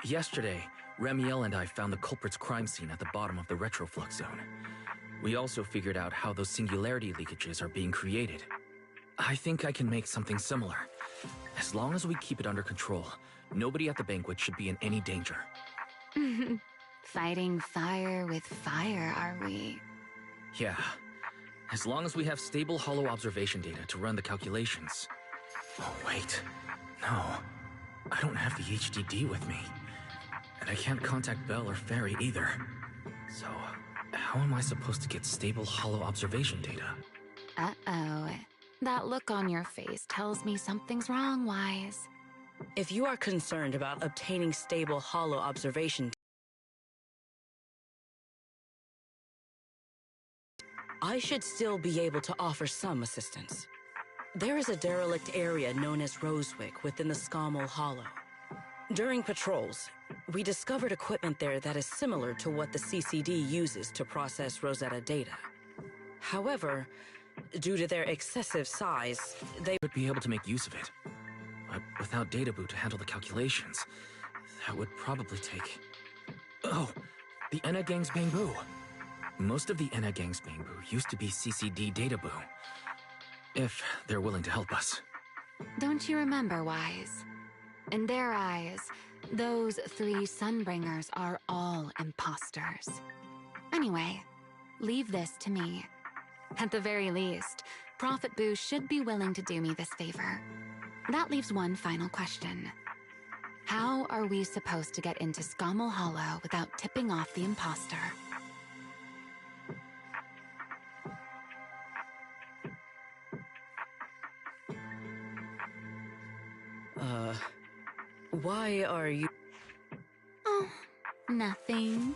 Yesterday, Remiel and I found the culprit's crime scene at the bottom of the retroflux zone. We also figured out how those singularity leakages are being created. I think I can make something similar. As long as we keep it under control, nobody at the banquet should be in any danger. Fighting fire with fire, are we? Yeah. As long as we have stable hollow observation data to run the calculations. Oh, wait. No. I don't have the HDD with me. And I can't contact Bell or Ferry either. So, how am I supposed to get stable hollow observation data? Uh-oh. That look on your face tells me something's wrong, Wise. If you are concerned about obtaining stable hollow observation, I should still be able to offer some assistance. There is a derelict area known as Rosewick within the Scommel Hollow. During patrols, we discovered equipment there that is similar to what the CCD uses to process Rosetta data. However, due to their excessive size, they would be able to make use of it. But without data boot to handle the calculations, that would probably take... Oh, the Enna Gang's Bamboo. Most of the Enna Gang's Bamboo used to be CCD data boo. If they're willing to help us. Don't you remember, Wise? In their eyes, those 3 Sunbringers are all imposters. Anyway, leave this to me. At the very least, Prophet Boo should be willing to do me this favor. That leaves one final question. How are we supposed to get into Scommel Hollow without tipping off the imposter? Why are you... Oh, nothing.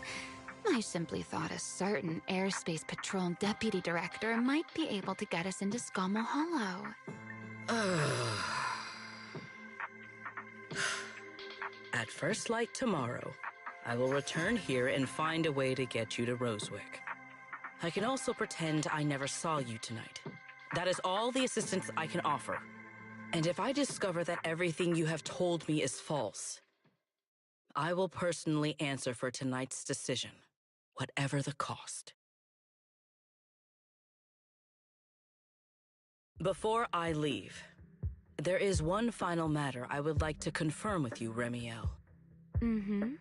I simply thought a certain airspace patrol deputy director might be able to get us into Scommel Hollow. At first light tomorrow, I will return here and find a way to get you to Rosewick. I can also pretend I never saw you tonight. That is all the assistance I can offer. And if I discover that everything you have told me is false, I will personally answer for tonight's decision, whatever the cost. Before I leave, there is one final matter I would like to confirm with you, Remiel. Mm-hmm.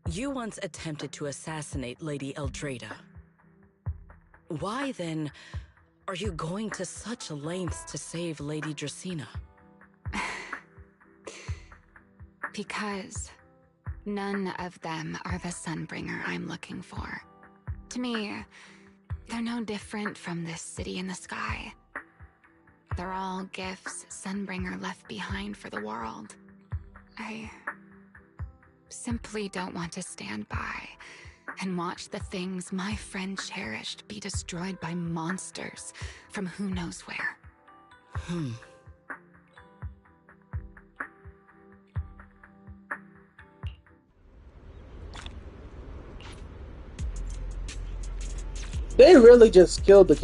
You once attempted to assassinate Lady Eldrada. Why, then, are you going to such lengths to save Lady Dracena? Because none of them are the Sunbringer I'm looking for. To me, they're no different from this city in the sky. They're all gifts Sunbringer left behind for the world. I simply don't want to stand by and watch the things my friend cherished be destroyed by monsters from who knows where. They really just killed the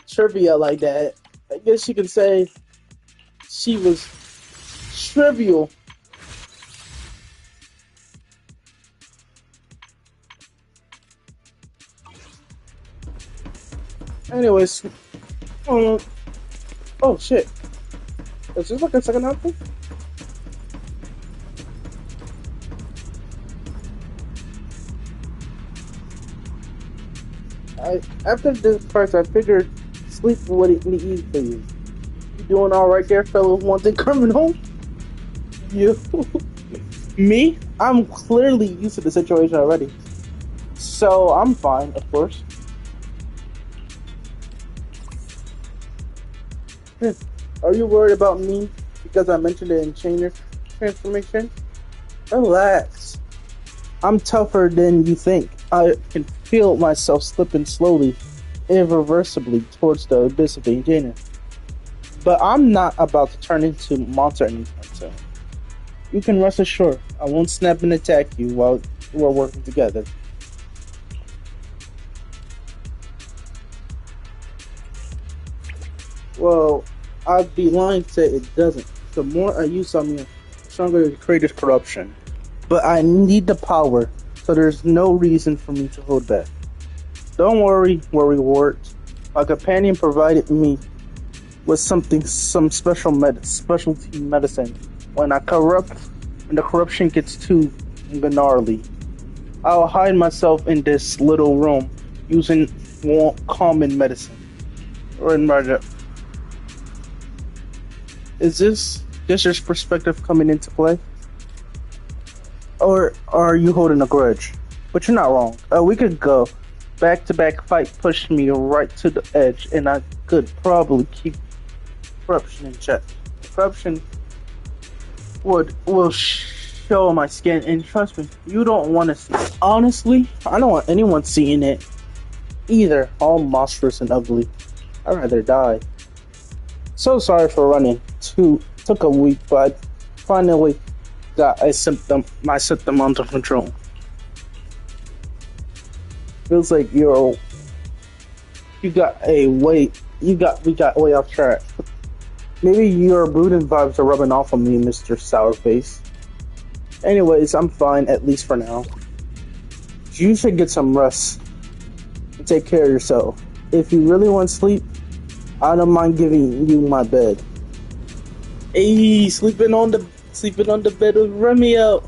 trivia like that. I guess you could say she was trivial. Anyways, oh shit. Is this like a second outfit? After this price, I figured sleep wouldn't be easy for you. You doing all right there, fellow wanted criminal? You, me? I'm clearly used to the situation already, so I'm fine, of course. Are you worried about me because I mentioned the enchainer transformation? Relax. I'm tougher than you think. I can feel myself slipping slowly, irreversibly towards the abyss of the enchainer. But I'm not about to turn into a monster anytime soon. You can rest assured, I won't snap and attack you while we're working together. Well, I'd be lying to say it doesn't. The more I use something, the stronger it creates corruption. But I need the power, so there's no reason for me to hold back. Don't worry, worrywart. My companion provided me with some specialty medicine. When the corruption gets too gnarly, I'll hide myself in this little room using common medicine. Roger. Is this your perspective coming into play? Or are you holding a grudge? But you're not wrong. A week ago, back-to-back fight pushed me right to the edge, and I could probably keep corruption in check. Corruption will show my skin, and trust me, you don't want to see it. Honestly, I don't want anyone seeing it either. All monstrous and ugly. I'd rather die. So sorry for running. Took a week, but I finally got my symptom under control. Feels like we got way off track. Maybe your brooding vibes are rubbing off on me, Mr. Sourface. Anyways, I'm fine, at least for now. You should get some rest and take care of yourself. If you really want sleep, I don't mind giving you my bed. Hey, sleeping on the bed with Romeo.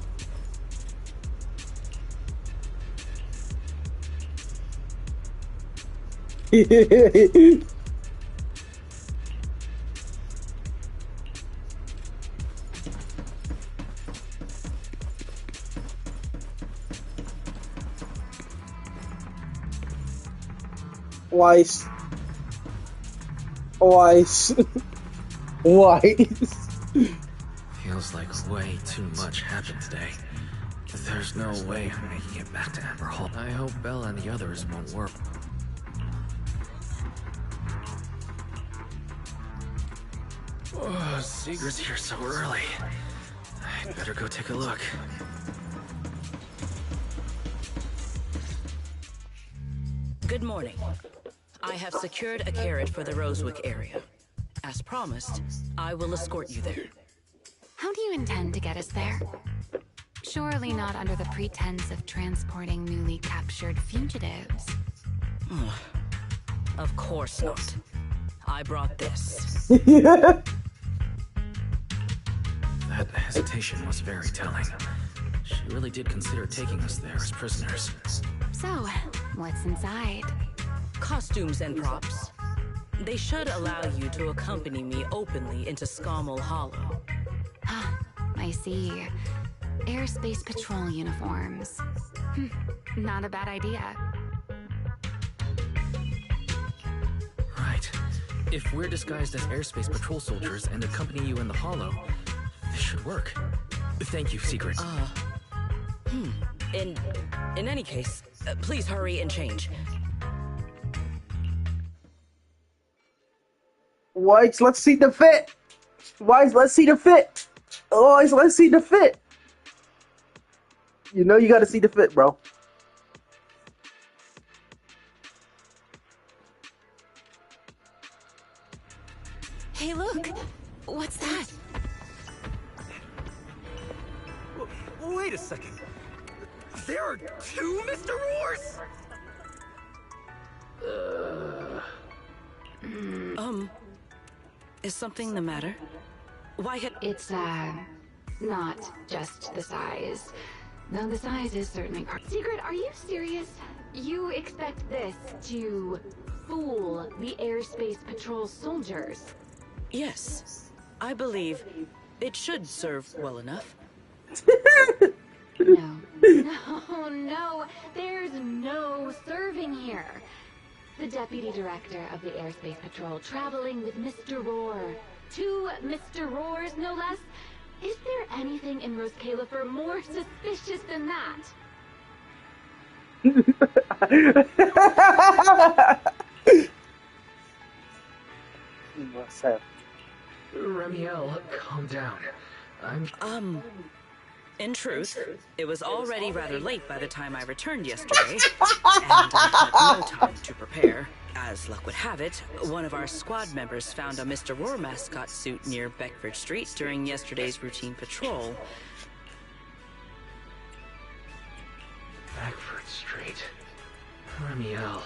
Weiss. Feels like way too much happened today. There's no way I'm making it back to Amber Hall. I hope Bella and the others won't work. Oh, Seeger's here so early. I better go take a look. Good morning. I have secured a carriage for the Rosewick area. As promised, I will escort you there. How do you intend to get us there? Surely not under the pretense of transporting newly captured fugitives. Of course not. I brought this. That hesitation was very telling. She really did consider taking us there as prisoners. So, what's inside? Costumes and props. They should allow you to accompany me openly into Scommel Hollow. I see. Airspace patrol uniforms. Not a bad idea. Right. If we're disguised as airspace patrol soldiers and accompany you in the hollow, this should work. Thank you, Secret. In any case, please hurry and change. Weiss, let's see the fit. Weiss, let's see the fit. Weiss, let's see the fit. You know you gotta see the fit, bro. Hey, look! What's that? Wait a second. There are two Mr. Roars? Is something the matter? Why had... It's, not just the size. Though the size is certainly part. Secret, are you serious? You expect this to fool the airspace patrol soldiers? Yes, I believe it should serve well enough. No. No, no. There's no serving here. The deputy director of the airspace patrol traveling with Mr. Roar. 2 Mr. Roars, no less. Is there anything in Rose Califer more suspicious than that? What's that? Remiel, calm down. In truth, it was already rather late by the time I returned yesterday, and I had no time to prepare. As luck would have it, one of our squad members found a Mr. Roar mascot suit near Beckford Street during yesterday's routine patrol. Beckford Street. Remiel,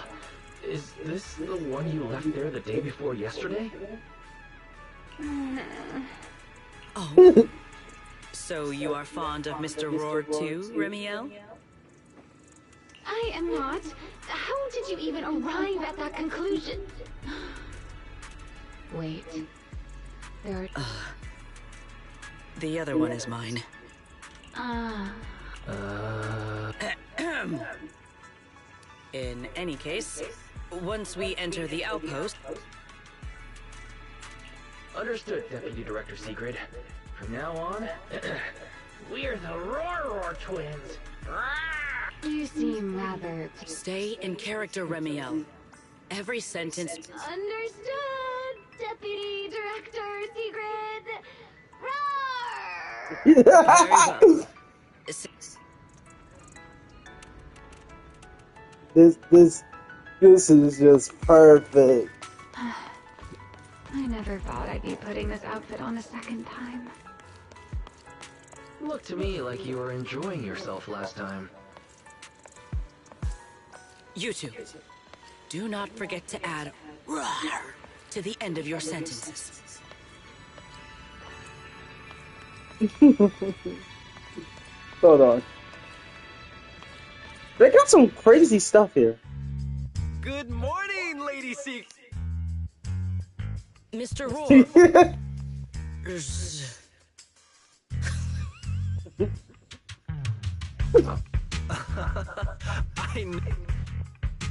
is this the one you left there the day before yesterday? Oh. So you are fond of Mr. Roar too, Remiel? I am not. How did you even arrive at that conclusion? Wait. There are... The other one is mine. In any case, once we enter the outpost... Understood, Deputy Director Sigrid. From now on, we're the Roar twins. You seem rather... Stay in character, Remiel. Every sentence... Understood, Deputy Director Sigrid. Roar! Very well. This is just perfect. I never thought I'd be putting this outfit on a second time. Looked to me like you were enjoying yourself last time. You two, do not forget to add "roar" to the end of your sentences. Hold on. They got some crazy stuff here. Good morning, Lady Seek. Mr. Roar.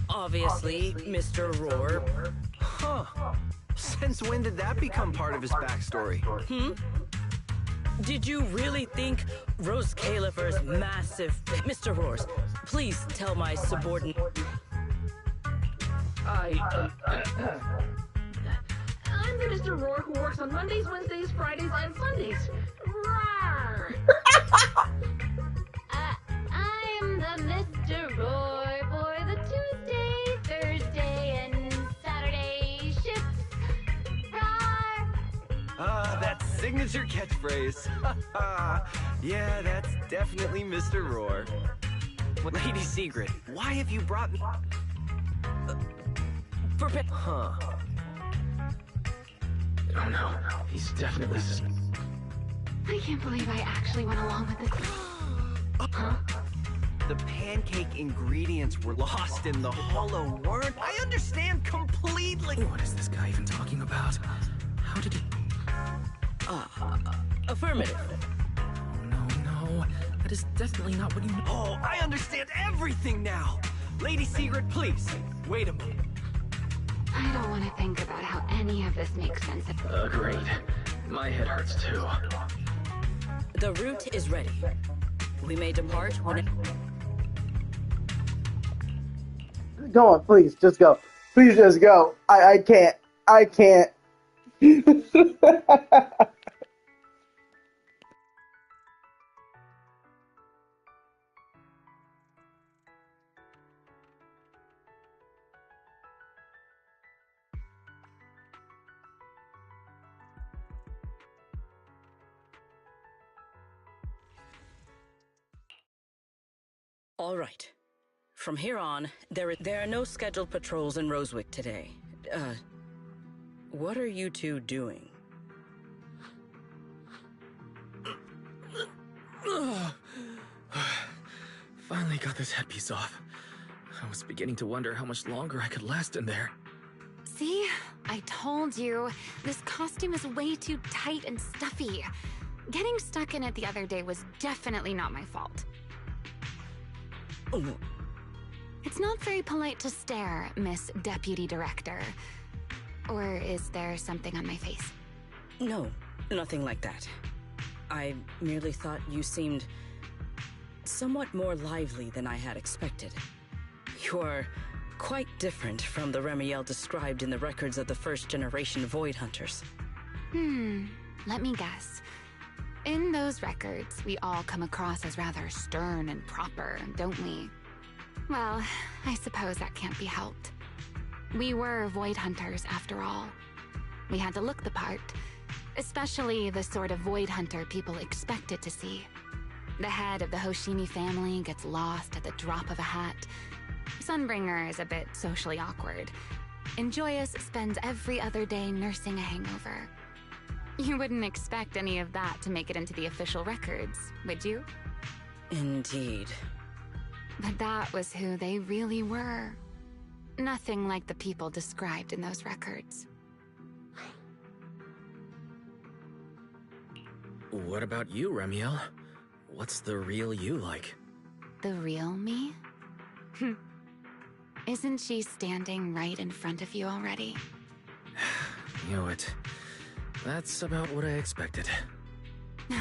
Obviously, Mr. Roar. Huh. Since when did that become part of his backstory? Did you really think Rose Califer's massive... Mr. Roars, please tell my subordinate... I'm the Mr. Roar who works on Mondays, Wednesdays, Fridays, and Sundays. Roar! I'm the Mr. Roar for the Tuesday, Thursday, and Saturday shifts. Roar! That signature catchphrase. Yeah, that's definitely Mr. Roar. Lady Sigrid, why have you brought me... Huh. Oh no, he's definitely I can't believe I actually went along with this. Huh? The pancake ingredients were lost in the hollow worm. I understand completely. What is this guy even talking about? How did he... Affirmative. No. That is definitely not what he... Oh, I understand everything now. Lady Sigrid, please, wait a moment. I don't want to think about how any of this makes sense. Agreed. My head hurts too. The route is ready. We may depart when it... Go on, please, just go. Please just go. I can't. I can't. All right. From here on, there are no scheduled patrols in Rosewick today. What are you two doing? finally got this headpiece off. I was beginning to wonder how much longer I could last in there. See? I told you. This costume is way too tight and stuffy. Getting stuck in it the other day was definitely not my fault. Oh, It's not very polite to stare, Miss Deputy Director. Or is there something on my face? no, nothing like that. I merely thought you seemed somewhat more lively than I had expected. You're quite different from the Remiel described in the records of the first-generation Void Hunters. Let me guess. In those records, we all come across as rather stern and proper, don't we? Well, I suppose that can't be helped. We were Void Hunters, after all. We had to look the part, especially the sort of Void Hunter people expected to see. The head of the Hoshimi family gets lost at the drop of a hat. Sunbringer is a bit socially awkward. And Joyous spends every other day nursing a hangover. You wouldn't expect any of that to make it into the official records, would you? Indeed. But that was who they really were. Nothing like the people described in those records. What about you, Remiel? What's the real you like? The real me? Isn't she standing right in front of you already? Knew it. That's about what I expected.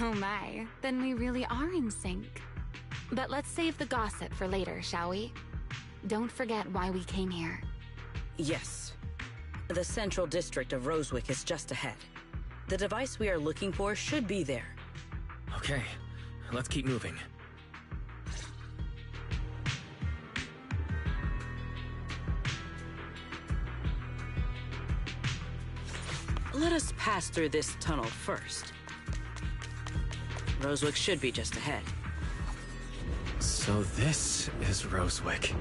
Oh my, then we really are in sync. But let's save the gossip for later, shall we? Don't forget why we came here. Yes. The central district of Rosewick is just ahead. The device we are looking for should be there. Okay, let's keep moving. Let us pass through this tunnel first. Rosewick should be just ahead. So this is Rosewick.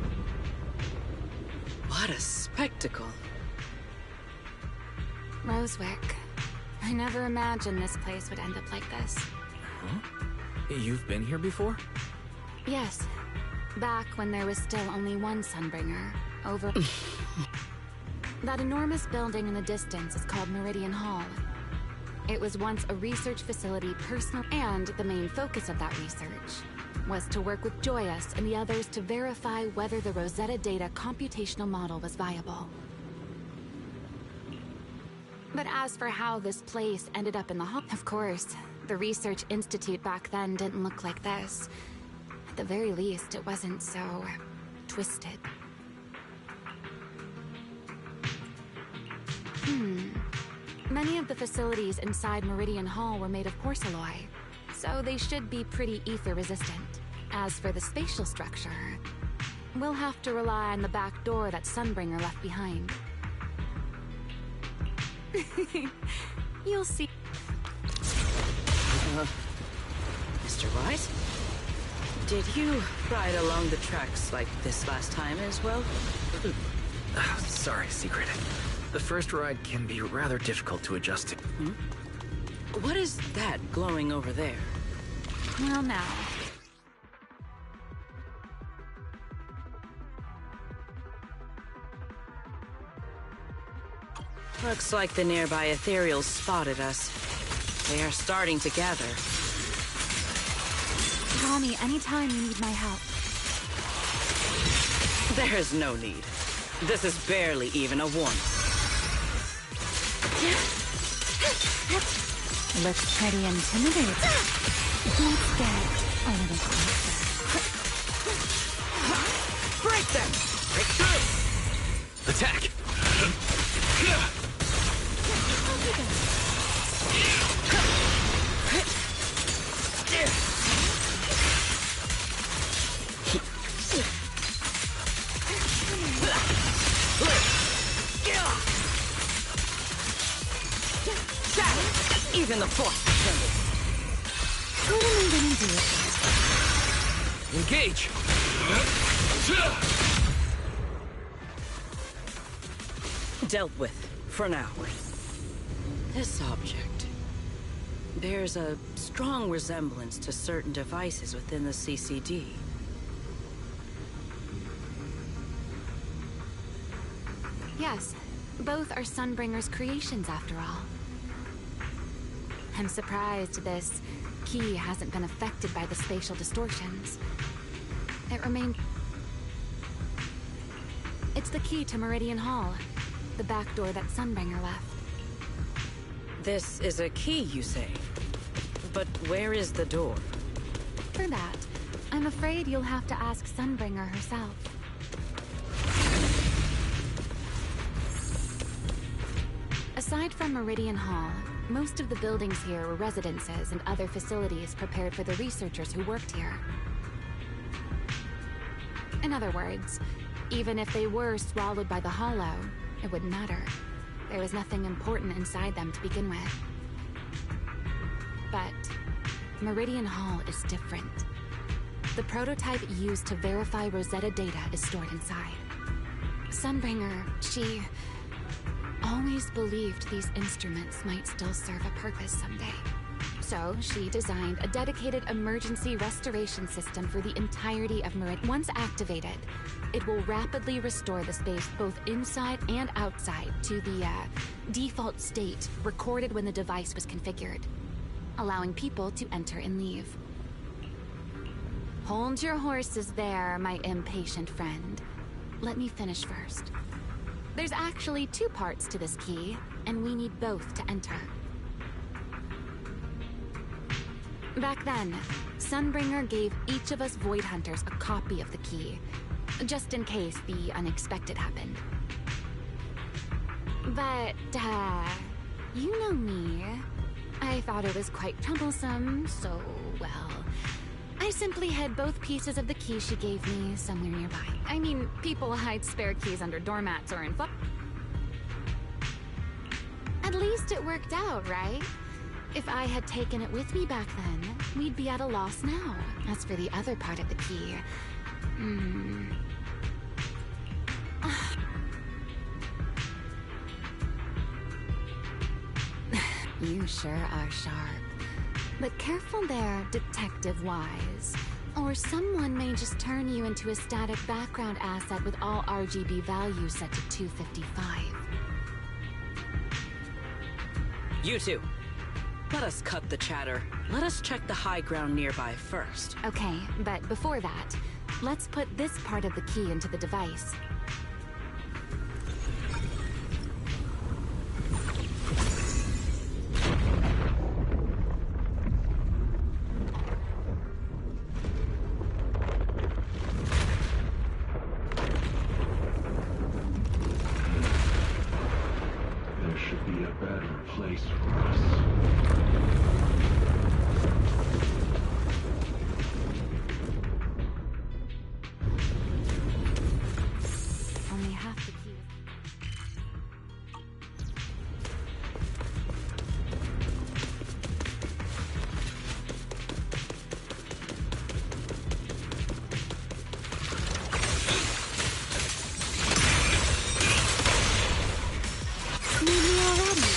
What a spectacle. Rosewick. I never imagined this place would end up like this. Huh? You've been here before? Yes. Back when there was still only one Sunbringer. Over... That enormous building in the distance is called Meridian Hall. It was once a research facility personal, and the main focus of that research was to work with Joyous and the others to verify whether the Rosetta Data computational model was viable. But as for how this place ended up in the hall, of course, the Research Institute back then didn't look like this. At the very least, it wasn't so twisted. Many of the facilities inside Meridian Hall were made of porcelain, so they should be pretty ether-resistant. As for the spatial structure, we'll have to rely on the back door that Sunbringer left behind. You'll see. Mr. Wise? Did you ride along the tracks like this last time as well? Sorry, Secret. The first ride can be rather difficult to adjust to. What is that glowing over there? Well, now. Looks like the nearby ethereals spotted us. They are starting to gather. Call me anytime you need my help. There's no need. This is barely even a warning. Looks pretty intimidating. Let's get a little closer. Break them! Break through! Attack! Even the force What am I gonna do? Engage! Dealt with, for now. This object bears a strong resemblance to certain devices within the CCD. Yes, both are Sunbringer's creations after all. I'm surprised this key hasn't been affected by the spatial distortions. It remains... It's the key to Meridian Hall, the back door that Sunbringer left. This is a key, you say? But where is the door? For that, I'm afraid you'll have to ask Sunbringer herself. Aside from Meridian Hall, most of the buildings here were residences and other facilities prepared for the researchers who worked here. In other words, even if they were swallowed by the Hollow, it wouldn't matter. There was nothing important inside them to begin with. But Meridian Hall is different. The prototype used to verify Rosetta data is stored inside. Sunbringer, she always believed these instruments might still serve a purpose someday. So she designed a dedicated emergency restoration system for the entirety of Meridian. Once activated, it will rapidly restore the space both inside and outside to the default state recorded when the device was configured, allowing people to enter and leave. Hold your horses there, my impatient friend. Let me finish first. There's actually two parts to this key, and we need both to enter. Back then, Sunbringer gave each of us Void Hunters a copy of the key, just in case the unexpected happened. But, you know me. I thought it was quite troublesome, so, well, I simply hid both pieces of the key she gave me somewhere nearby. I mean, people hide spare keys under doormats or in At least it worked out, right? If I had taken it with me back then, we'd be at a loss now. As for the other part of the key, You sure are sharp. But careful there, Detective Wise. Or someone may just turn you into a static background asset with all RGB values set to 255. You two. Let us cut the chatter. Let us check the high ground nearby first. Okay, but before that, let's put this part of the key into the device. There should be a better place for us. Only half the key. Need me already?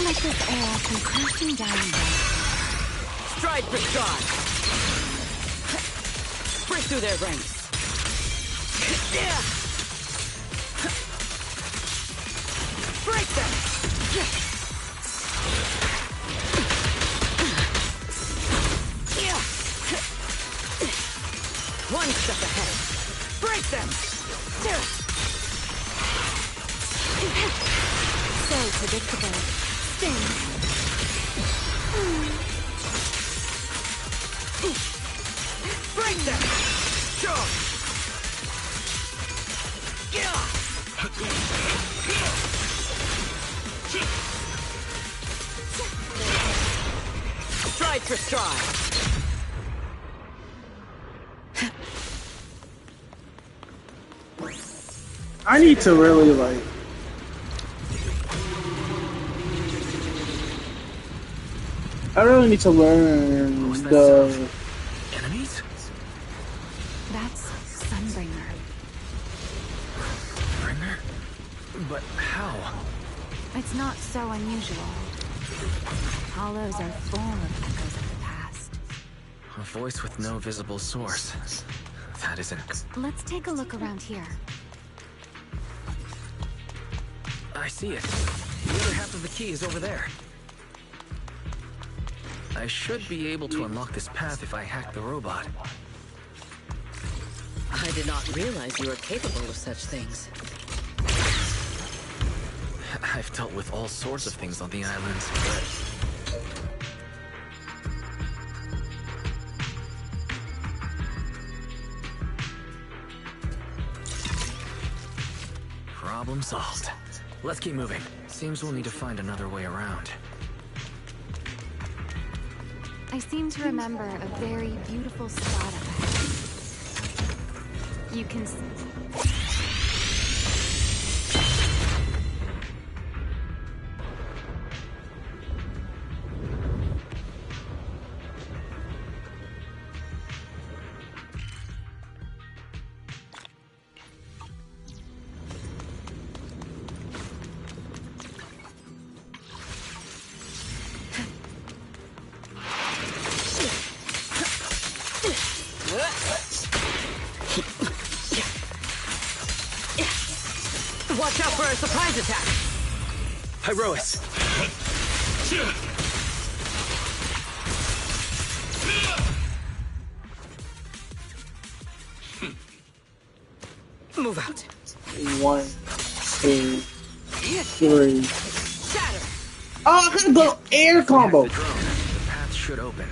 Let this air come crashing down there. Stride for stride. Break through their ranks. Break them! One step ahead. Break them! So predictable. Sting. Break them! Stride for stride. I need to really like. I really need to learn What's that the. sound? Enemies? That's Sunbringer. Bringer? But how? It's not so unusual. Hollows are full of echoes of the past. A voice with no visible source. That isn't... Let's take a look around here. I see it. The other half of the key is over there. I should be able to unlock this path if I hack the robot. I did not realize you were capable of such things. I've dealt with all sorts of things on the islands, but... Problem solved. Let's keep moving. Seems we'll need to find another way around. I seem to remember a very beautiful spot up ahead. You can see. Watch out for a surprise attack! Pyrois! Move out. 1, 2, 3. Shatter! Oh, I gotta go air combo. The drone. The path should open.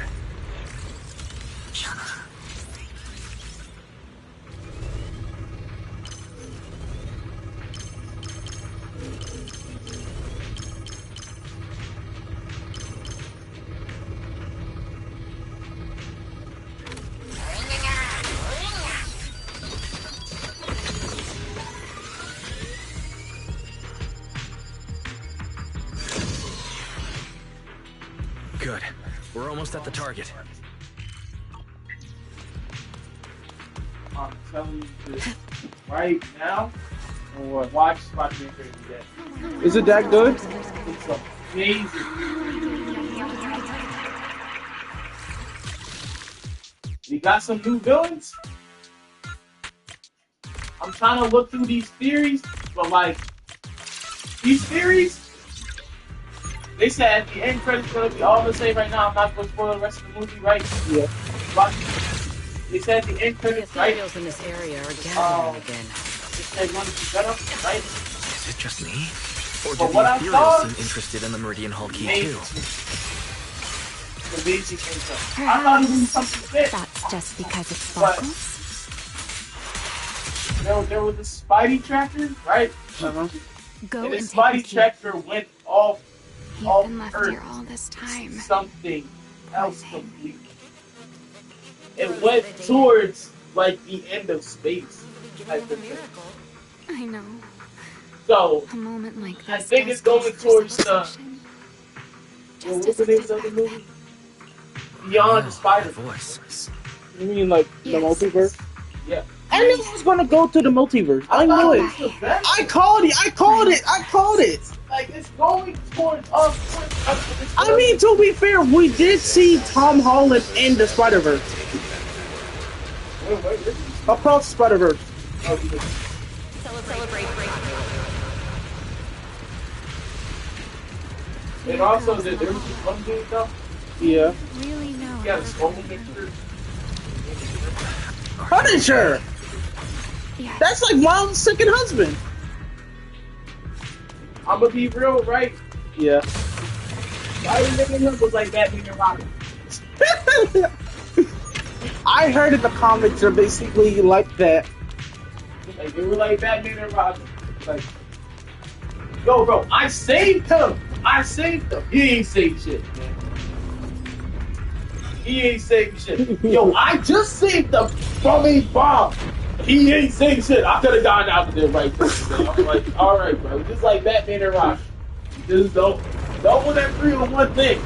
Good. We're almost at the target. I'm telling you this right now. Or watch Spider-Man Crazy Dead. Is it that good? It's amazing. We got some new villains. I'm trying to look through these theories, but like these theories, they said the end credits gonna be all the same right now. I'm not gonna spoil the rest of the movie, right? Yeah. But they said the end The credits, right? ethereals in this area are gathering again. They said one is better, right? Is it just me? Or But do what the I Ethereals saw- seem interested in the Meridian Hull key Amazing. too? Amazing things. I'm not even something fit. That's just because it But- sparkles. There was a Spidey tracker, right? Go And the and take Spidey the key. tracker went off He's off been left Earth. here all this time. Something else completely. It went towards like the end of space type of thing. I know. So A moment like this. I think does it's going call for towards the celebration. what's Just the as name it of did the back movie? then. Beyond the Oh, Spider. that voice. You mean like the Yes. multiverse? Yeah. I knew I was gonna go to the multiverse. I knew thought it. was the best. I called it. I called it. I called it. Like it's going towards us. I mean, to be fair, we did see Tom Holland in the Spider-Verse. Across the Spider-Verse. And also there was this one dude though. Yeah. Really know. He had a skull picture. Punisher. Yes. That's like Mom's second husband. I'm gonna be real, right? Yeah. Spider-Man was like Batman and Robin. I heard in the comics are basically like that. Like they were like Batman and Robin. Like, yo, bro, I saved him. I saved him. He ain't saved shit, man. He ain't saved shit. Yo, I just saved him from a bomb. He ain't saved shit. I could have gone out there right there. Man. I'm like, all right, bro. Just like Batman and Robin. Just don't want to agree on one thing.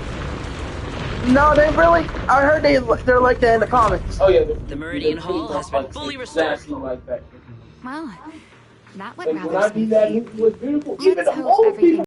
No, they really. I heard they're like that in the comics. Oh yeah, The Meridian Hall has been fully restored. Exactly like that. Well, that would Like when rather I mean that smoothly. movie was beautiful, even Let's the hope old everything people